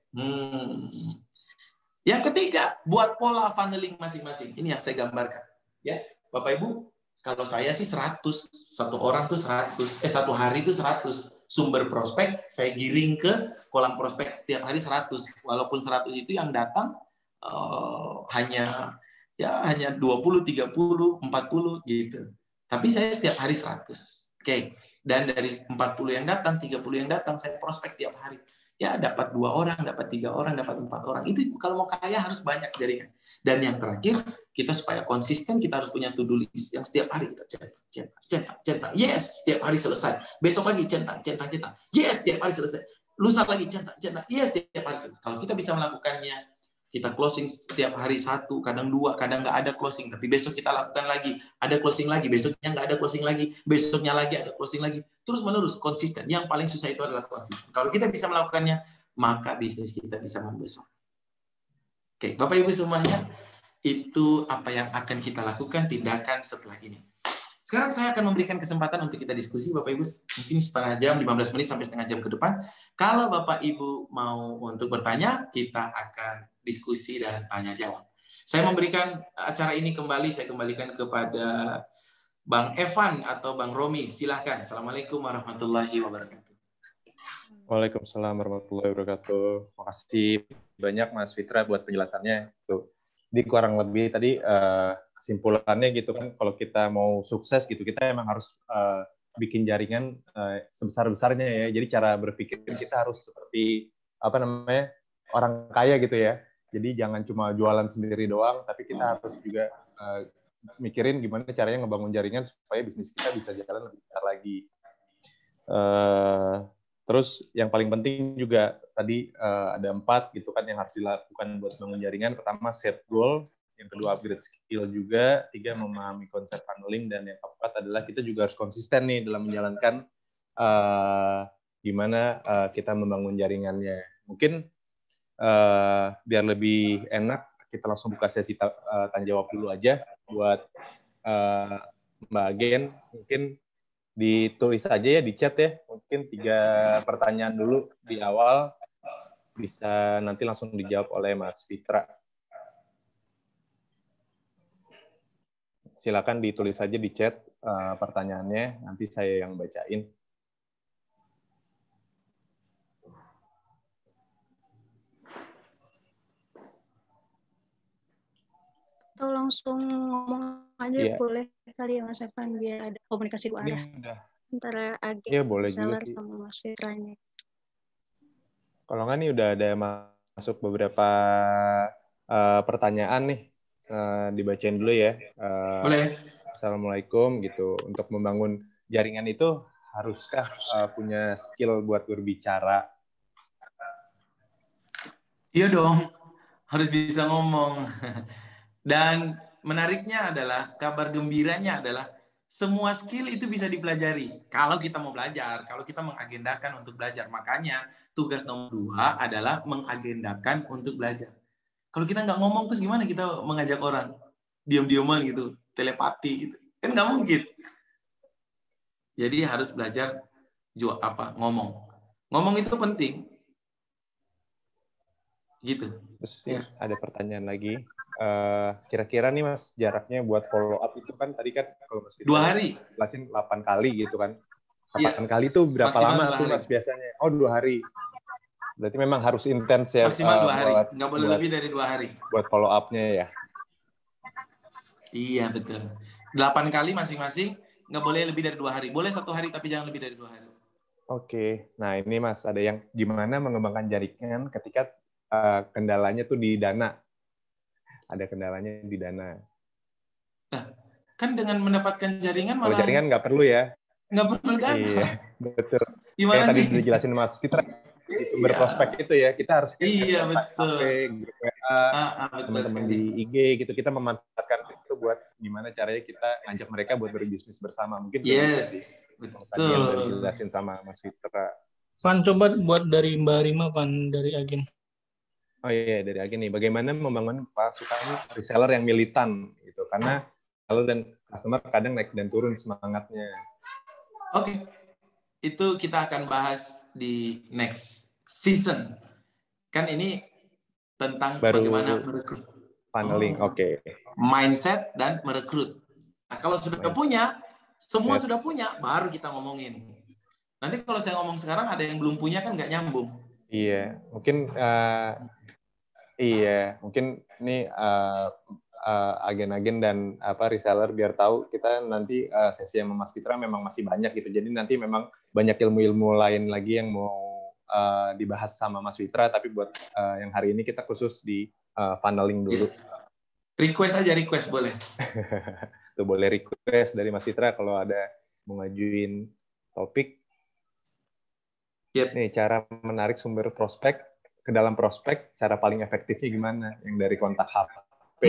Yang ketiga, buat pola funneling masing-masing. Ini yang saya gambarkan. Ya, Bapak Ibu, kalau saya sih 100, satu orang tuh 100, satu hari itu 100 sumber prospek, saya giring ke kolam prospek setiap hari 100. Walaupun 100 itu yang datang hanya 20, 30, 40 gitu. Tapi saya setiap hari 100. Oke. Dan dari 40 yang datang, 30 yang datang, saya prospek tiap hari. Ya, dapat 2 orang, dapat 3 orang, dapat 4 orang. Itu kalau mau kaya harus banyak jaringan. Dan yang terakhir, kita supaya konsisten, kita harus punya to-do list yang setiap hari kita cetak. Yes, setiap hari selesai. Besok lagi cetak. Yes, setiap hari selesai. Lusa lagi cetak. Yes, setiap hari selesai. Kalau kita bisa melakukannya, kita closing setiap hari 1, kadang 2, kadang nggak ada closing. Tapi besok kita lakukan lagi, ada closing lagi. Besoknya nggak ada closing lagi. Besoknya lagi ada closing lagi. Terus menerus, konsisten. Yang paling susah itu adalah konsisten. Kalau kita bisa melakukannya, maka bisnis kita bisa membesar. Oke, Bapak Ibu semuanya, itu apa yang akan kita lakukan tindakan setelah ini. Sekarang saya akan memberikan kesempatan untuk kita diskusi, Bapak Ibu, mungkin setengah jam, 15 menit sampai setengah jam ke depan. Kalau Bapak Ibu mau untuk bertanya, kita akan diskusi dan tanya jawab. Saya memberikan acara ini kembali, saya kembalikan kepada Bang Evan atau Bang Romi. Silahkan. Assalamualaikum warahmatullahi wabarakatuh. Waalaikumsalam warahmatullahi wabarakatuh. Makasih banyak Mas Fitra buat penjelasannya. Tuh. Jadi kurang lebih tadi kesimpulannya gitu kan, kalau kita mau sukses gitu, kita emang harus bikin jaringan sebesar-besarnya ya. Jadi cara berpikir kita harus seperti orang kaya gitu ya. Jadi jangan cuma jualan sendiri doang, tapi kita harus juga mikirin gimana caranya ngebangun jaringan supaya bisnis kita bisa jalan lebih besar lagi. Terus yang paling penting juga tadi ada 4 gitu kan yang harus dilakukan buat bangun jaringan. Pertama, set goal. Yang kedua, upgrade skill juga. 3, memahami konsep funneling. Dan yang keempat adalah kita juga harus konsisten nih dalam menjalankan gimana kita membangun jaringannya. Mungkin biar lebih enak, kita langsung buka sesi tanya jawab dulu aja buat Mbak Agen. Mungkin ditulis aja ya di chat ya, mungkin 3 pertanyaan dulu di awal, bisa nanti langsung dijawab oleh Mas Fitra. Silakan ditulis aja di chat pertanyaannya, nanti saya yang bacain. Atau langsung ngomong aja Iya. boleh kali ya Mas Evan biar ada komunikasi dua Ini arah udah. antara agen Iya boleh juga reseller sih. sama Mas Fitranya. Kalau nggak nih udah ada masuk beberapa pertanyaan nih. Dibacain dulu ya. Boleh. Assalamualaikum gitu. Untuk membangun jaringan itu haruskah punya skill buat berbicara? Iya dong, harus bisa ngomong. Dan menariknya adalah, kabar gembiranya adalah, semua skill itu bisa dipelajari. Kalau kita mau belajar, kalau kita mengagendakan untuk belajar. Makanya tugas nomor 2 adalah mengagendakan untuk belajar. Kalau kita nggak ngomong, terus gimana kita mengajak orang? Diam-diaman gitu, telepati gitu. Kan nggak mungkin. Jadi harus belajar ngomong. Ngomong itu penting. Gitu. Terus ya. Ada pertanyaan lagi. Kira-kira nih Mas, jaraknya buat follow up itu kan tadi kan kalau Mas 2 hari. jelasin 8 kali gitu kan. 8 Iya. kali itu berapa Maksimal lama tuh Mas biasanya? Oh 2 hari. Berarti memang harus intens ya. Maksimal 2 hari. Nggak boleh lebih dari 2 hari. Buat follow up-nya ya. Iya, betul. 8 kali masing-masing, nggak boleh lebih dari 2 hari. Boleh 1 hari, tapi jangan lebih dari 2 hari. Oke. Nah ini Mas, ada yang gimana mengembangkan jaringan ketika kendalanya tuh di dana. Ada kendalanya di dana. Nah, kan dengan mendapatkan jaringan malah... Kalau jaringan nggak perlu ya? Nggak perlu dana. Iya, betul. Gimana Kayak sih? tadi dijelasin Mas Fitra, di sumber prospek itu ya, kita harus iya, betul. HP, grup WA, teman-teman di IG gitu, kita memanfaatkan itu buat gimana caranya kita ngajak mereka buat berbisnis bersama. Mungkin yes, betul. betul. Yang udah dijelasin sama Mas Fitra. Van, coba buat dari Mbak Rima, Van, dari agen. Oh iya, dari agen nih. Bagaimana membangun pasukan reseller yang militan gitu? Karena kalau dan customer kadang naik dan turun semangatnya. Oke. Itu kita akan bahas di next season. Kan ini tentang bagaimana merekrut. Funneling, oke. Mindset dan merekrut. Nah, kalau sudah punya, semua sudah punya, baru kita ngomongin. Nanti kalau saya ngomong sekarang, ada yang belum punya kan nggak nyambung. Iya, mungkin mungkin ini agen-agen dan reseller biar tahu kita nanti sesi yang Mas Fitra memang masih banyak gitu. Jadi nanti memang banyak ilmu-ilmu lain lagi yang mau dibahas sama Mas Fitra, tapi buat yang hari ini kita khusus di funneling dulu. Request aja, request boleh. Tuh boleh request dari Mas Fitra kalau ada mau ngajuin topik. Nih cara menarik sumber prospek ke dalam prospek, cara paling efektifnya gimana? Yang dari kontak HP,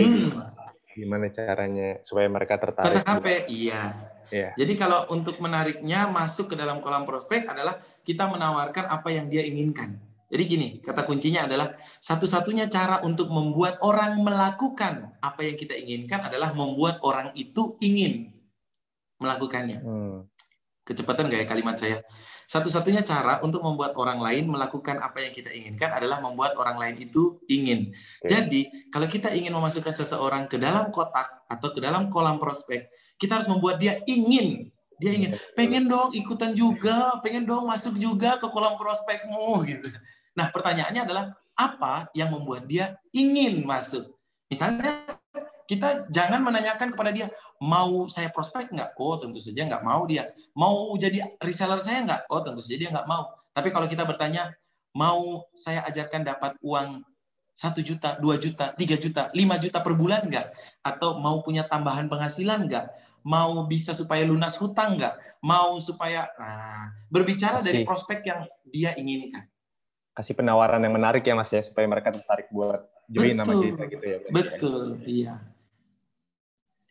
gimana caranya supaya mereka tertarik? Kontak HP, iya. Jadi kalau untuk menariknya masuk ke dalam kolam prospek adalah kita menawarkan apa yang dia inginkan. Jadi gini, kata kuncinya adalah satu-satunya cara untuk membuat orang melakukan apa yang kita inginkan adalah membuat orang itu ingin melakukannya. Kecepatan gak ya kalimat saya? Satu-satunya cara untuk membuat orang lain melakukan apa yang kita inginkan adalah membuat orang lain itu ingin. Jadi, kalau kita ingin memasukkan seseorang ke dalam kotak atau ke dalam kolam prospek, kita harus membuat dia ingin. Dia ingin, pengen dong ikutan juga, pengen dong masuk juga ke kolam prospekmu. Gitu. Nah, pertanyaannya adalah, apa yang membuat dia ingin masuk? Misalnya, kita jangan menanyakan kepada dia, mau saya prospek nggak? Oh, tentu saja nggak mau dia. Mau jadi reseller saya nggak? Oh, tentu saja dia nggak mau. Tapi kalau kita bertanya, mau saya ajarkan dapat uang 1 juta, 2 juta, 3 juta, 5 juta per bulan nggak? Atau mau punya tambahan penghasilan nggak? Mau bisa supaya lunas hutang nggak? Mau supaya... berbicara dari prospek yang dia inginkan. Kasih penawaran yang menarik ya Mas ya, supaya mereka tertarik buat join sama kita gitu ya. Betul, iya.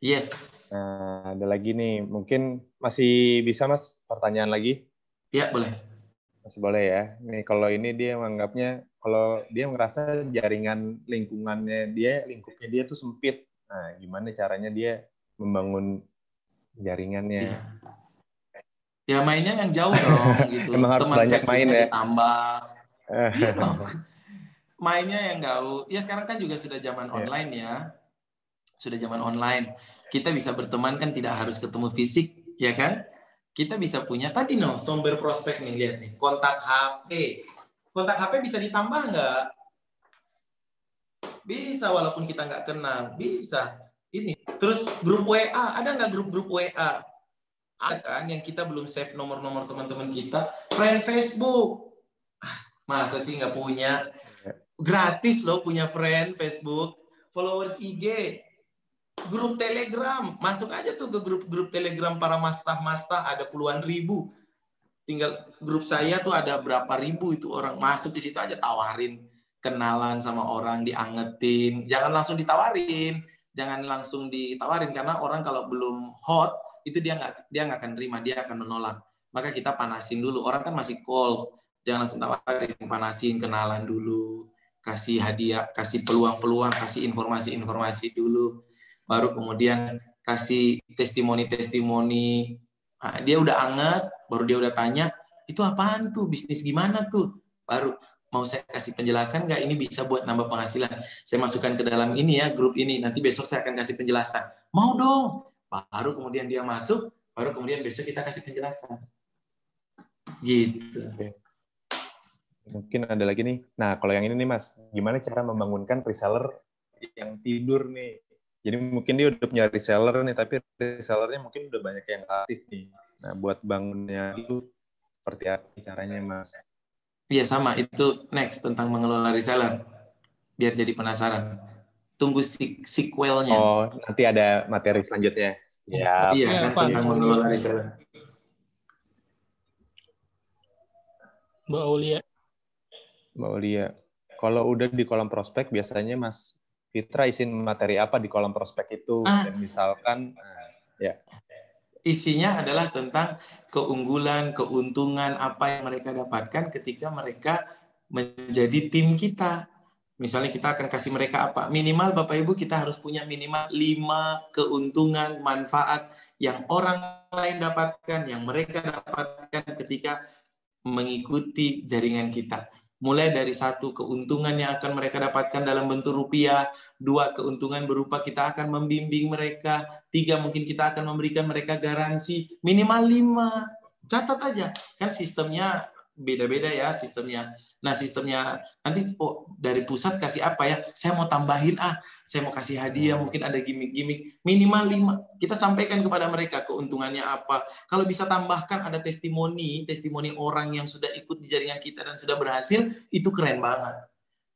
Yes. Nah, ada lagi nih, mungkin masih bisa Mas pertanyaan lagi? Ya, boleh. Masih boleh ya. Nih kalau ini dia menganggapnya, kalau dia ngerasa jaringan lingkungannya dia, lingkupnya dia tuh sempit. Nah, gimana caranya dia membangun jaringannya? Ya mainnya yang jauh dong gitu. Emang harus teman banyak main ya. Ditambah. Iya dong. Mainnya yang jauh. Ya sekarang kan juga sudah zaman online ya. Sudah zaman online. Kita bisa berteman kan tidak harus ketemu fisik, ya kan? Kita bisa punya tadi sumber prospek nih, lihat nih, kontak HP. Kontak HP bisa ditambah nggak? Bisa walaupun kita nggak kenal, bisa. ini. Terus grup WA, ada nggak grup-grup WA? Ada kan yang kita belum save nomor-nomor teman-teman kita. Friend Facebook. Masa sih nggak punya? Gratis loh punya friend Facebook. Followers IG. Grup Telegram. Masuk aja tuh ke grup-grup Telegram para mastah-mastah. Ada puluhan ribu. Tinggal grup saya tuh ada berapa ribu itu orang masuk di situ aja, tawarin kenalan sama orang, diangetin. Jangan langsung ditawarin, karena orang kalau belum hot itu dia nggak akan terima, dia akan menolak. Maka kita panasin dulu. Orang kan masih cold, jangan langsung tawarin, panasin, kenalan dulu, kasih hadiah, kasih peluang-peluang, kasih informasi-informasi dulu, baru kemudian kasih testimoni-testimoni. Nah, dia udah anget, baru dia udah tanya, itu apaan tuh, bisnis gimana tuh? Baru, mau saya kasih penjelasan nggak? Ini bisa buat nambah penghasilan. Saya masukkan ke dalam ini ya, grup ini. Nanti besok saya akan kasih penjelasan. Mau dong. Baru kemudian dia masuk, baru kemudian besok kita kasih penjelasan. Gitu. Oke. Mungkin ada lagi nih. Nah, kalau yang ini nih Mas, gimana cara membangunkan reseller yang tidur nih? Jadi mungkin dia udah punya reseller nih, tapi resellernya mungkin udah banyak yang aktif nih. Nah, buat bangunnya itu seperti apa caranya, Mas? Iya, sama. Itu next tentang mengelola reseller. Biar jadi penasaran. Tunggu sequelnya. Oh, nanti ada materi selanjutnya. Ya. Iya, kan tentang mengelola reseller. Mbak Aulia. Mbak Aulia. Kalau udah di kolom prospek, biasanya Mas Fitra isiin materi apa di kolom prospek itu? Dan misalkan, ya. Isinya adalah tentang keunggulan, keuntungan apa yang mereka dapatkan ketika mereka menjadi tim kita. Misalnya kita akan kasih mereka apa? Minimal Bapak Ibu kita harus punya minimal 5 keuntungan, manfaat yang orang lain dapatkan, yang mereka dapatkan ketika mengikuti jaringan kita. Mulai dari 1, keuntungan yang akan mereka dapatkan dalam bentuk rupiah. 2, keuntungan berupa kita akan membimbing mereka. 3, mungkin kita akan memberikan mereka garansi. Minimal 5. Catat aja. Kan sistemnya beda-beda ya sistemnya. Nah sistemnya nanti dari pusat kasih apa ya? Saya mau tambahin saya mau kasih hadiah, mungkin ada gimmick-gimmick. Minimal 5. Kita sampaikan kepada mereka keuntungannya apa. Kalau bisa tambahkan ada testimoni orang yang sudah ikut di jaringan kita dan sudah berhasil, itu keren banget.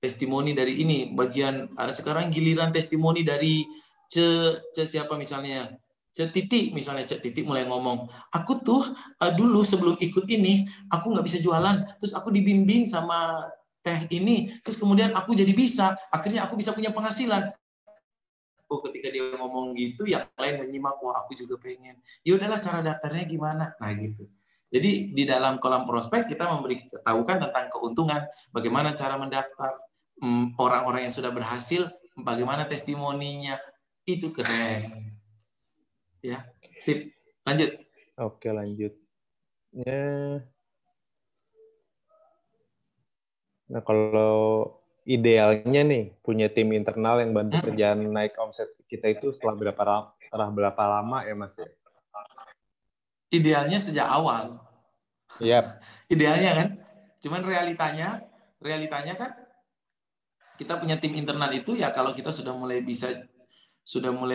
Testimoni dari ini bagian sekarang giliran testimoni dari siapa misalnya. Cek Titi misalnya, Cek Titi mulai ngomong, aku tuh dulu sebelum ikut ini, aku nggak bisa jualan, terus aku dibimbing sama teh ini, terus kemudian aku jadi bisa, akhirnya aku bisa punya penghasilan. Ketika dia ngomong gitu, yang lain menyimak, wah aku juga pengen. Ya udahlah, cara daftarnya gimana? Nah gitu. Jadi di dalam kolom prospek kita memberitahukan tentang keuntungan, bagaimana cara mendaftar, orang-orang yang sudah berhasil, bagaimana testimoninya, itu keren. Ya, sip. Lanjut. Oke, lanjut. Ya. Nah, kalau idealnya nih punya tim internal yang bantu kerjaan naik omset kita itu setelah berapa lama ya, Mas ya? Idealnya sejak awal. Iya. Idealnya kan. Cuman realitanya kan kita punya tim internal itu ya kalau kita sudah mulai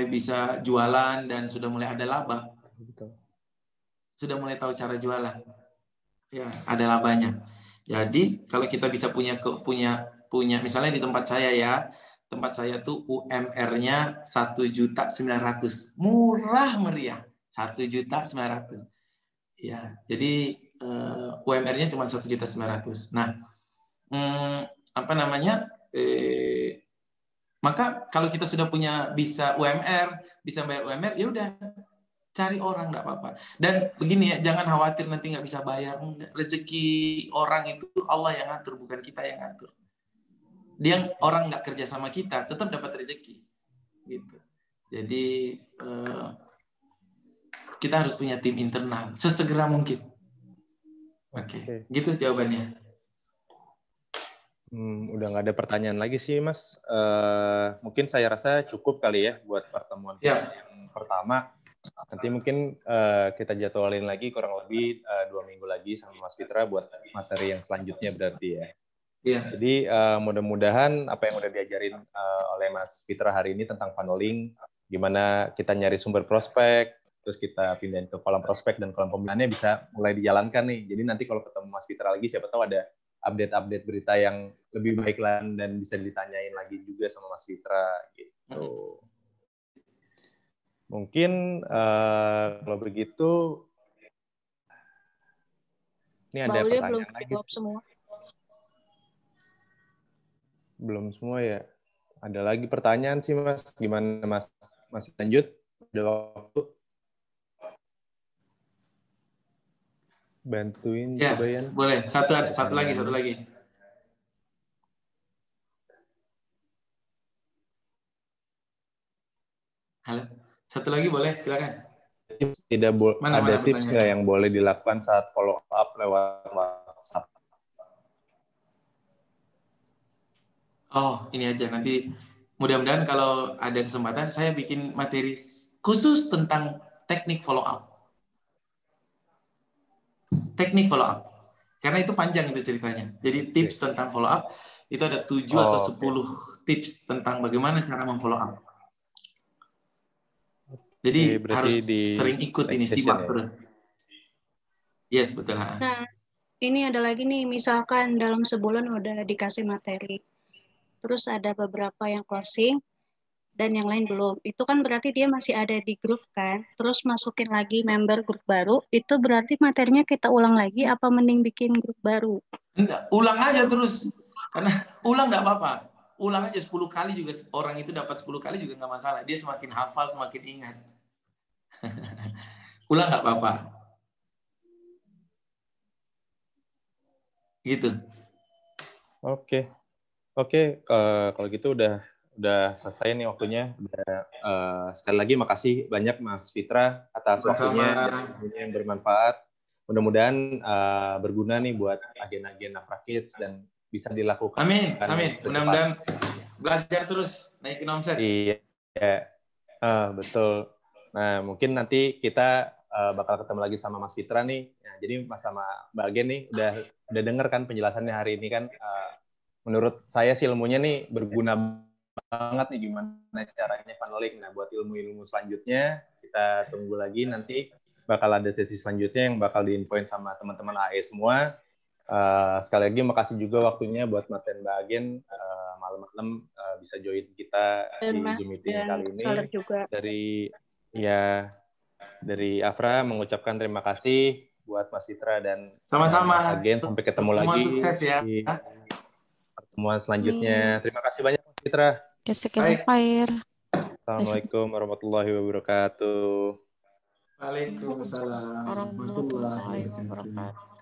bisa jualan dan sudah mulai ada laba. Betul. Sudah mulai tahu cara jualan. Ya, ada labanya. Jadi, kalau kita bisa punya misalnya di tempat saya ya. Tempat saya tuh UMR-nya 1.900.000. Murah meriah. 1.900.000. Ya, jadi UMR-nya cuma 1.900.000. Nah, apa namanya? Maka kalau kita sudah bisa UMR, bisa bayar UMR, ya udah cari orang, nggak apa-apa. Dan begini ya, jangan khawatir nanti nggak bisa bayar. Rezeki orang itu Allah yang ngatur, bukan kita yang ngatur. Orang nggak kerja sama kita, tetap dapat rezeki. Gitu. Jadi kita harus punya tim internal sesegera mungkin. Oke. Gitu jawabannya. Udah nggak ada pertanyaan lagi sih, Mas. Mungkin saya rasa cukup kali ya buat pertemuan yang pertama. Nanti mungkin kita jadwalin lagi kurang lebih 2 minggu lagi sama Mas Fitra buat materi yang selanjutnya berarti ya. Iya. Jadi mudah-mudahan apa yang udah diajarin oleh Mas Fitra hari ini tentang funneling gimana kita nyari sumber prospek, terus kita pindahin ke kolom prospek dan kolom pembeliannya bisa mulai dijalankan nih. Jadi nanti kalau ketemu Mas Fitra lagi, siapa tahu ada update-update berita yang lebih baik lah dan bisa ditanyain lagi juga sama Mas Fitra gitu. Mungkin kalau begitu ini ada Baulnya belum pertanyaan lagi. dijawab semua. Belum semua ya. Ada lagi pertanyaan sih Mas. Gimana Mas? Masih lanjut? Ada waktu? Bantuin Ya, coba ya. boleh. Satu lagi. Halo. Satu lagi boleh, silakan. Ada tips nggak yang boleh dilakukan saat follow up lewat WhatsApp? Oh, ini aja. Nanti mudah-mudahan kalau ada kesempatan saya bikin materi khusus tentang teknik follow up. Teknik follow up. Karena itu panjang itu ceritanya. Jadi tips tentang follow up itu ada 7 atau 10 tips tentang bagaimana cara memfollow up. Jadi harus sering ikut ini, simak terus. Yes, betul. Nah, ini ada lagi nih, misalkan dalam sebulan udah dikasih materi. Terus ada beberapa yang closing dan yang lain belum. Itu kan berarti dia masih ada di grup kan. Terus masukin lagi member grup baru, itu berarti materinya kita ulang lagi apa mending bikin grup baru? Enggak, ulang aja terus. Karena ulang enggak apa-apa. Ulang aja 10 kali juga, orang itu dapat 10 kali juga nggak masalah. Dia semakin hafal, semakin ingat. Ulang nggak apa-apa. Gitu. Oke, kalau gitu udah selesai nih waktunya. Sekali lagi makasih banyak Mas Fitra atas waktunya yang bermanfaat. Mudah-mudahan berguna nih buat agen-agen Nafrakids dan bisa dilakukan. Amin. Mudah-mudahan belajar terus naikin omset. Iya, betul. Nah, mungkin nanti kita bakal ketemu lagi sama Mas Fitra nih. Nah, jadi Mas sama Mbak Agen nih udah denger kan penjelasannya hari ini kan. Menurut saya sih ilmunya nih berguna banget nih gimana caranya funneling. Nah, buat ilmu-ilmu selanjutnya kita tunggu lagi nanti bakal ada sesi selanjutnya yang bakal diinfoin sama teman-teman AE semua. Sekali lagi makasih juga waktunya buat Mas dan Mbak Agen malam-malam bisa join kita di Zoom meeting kali ini. Dari Afra mengucapkan terima kasih buat Mas Fitra dan sama-sama Mas Agen. Sampai ketemu lagi di pertemuan selanjutnya. Terima kasih banyak Mas Fitra. Assalamualaikum warahmatullahi wabarakatuh. Waalaikumsalam warahmatullahi wabarakatuh.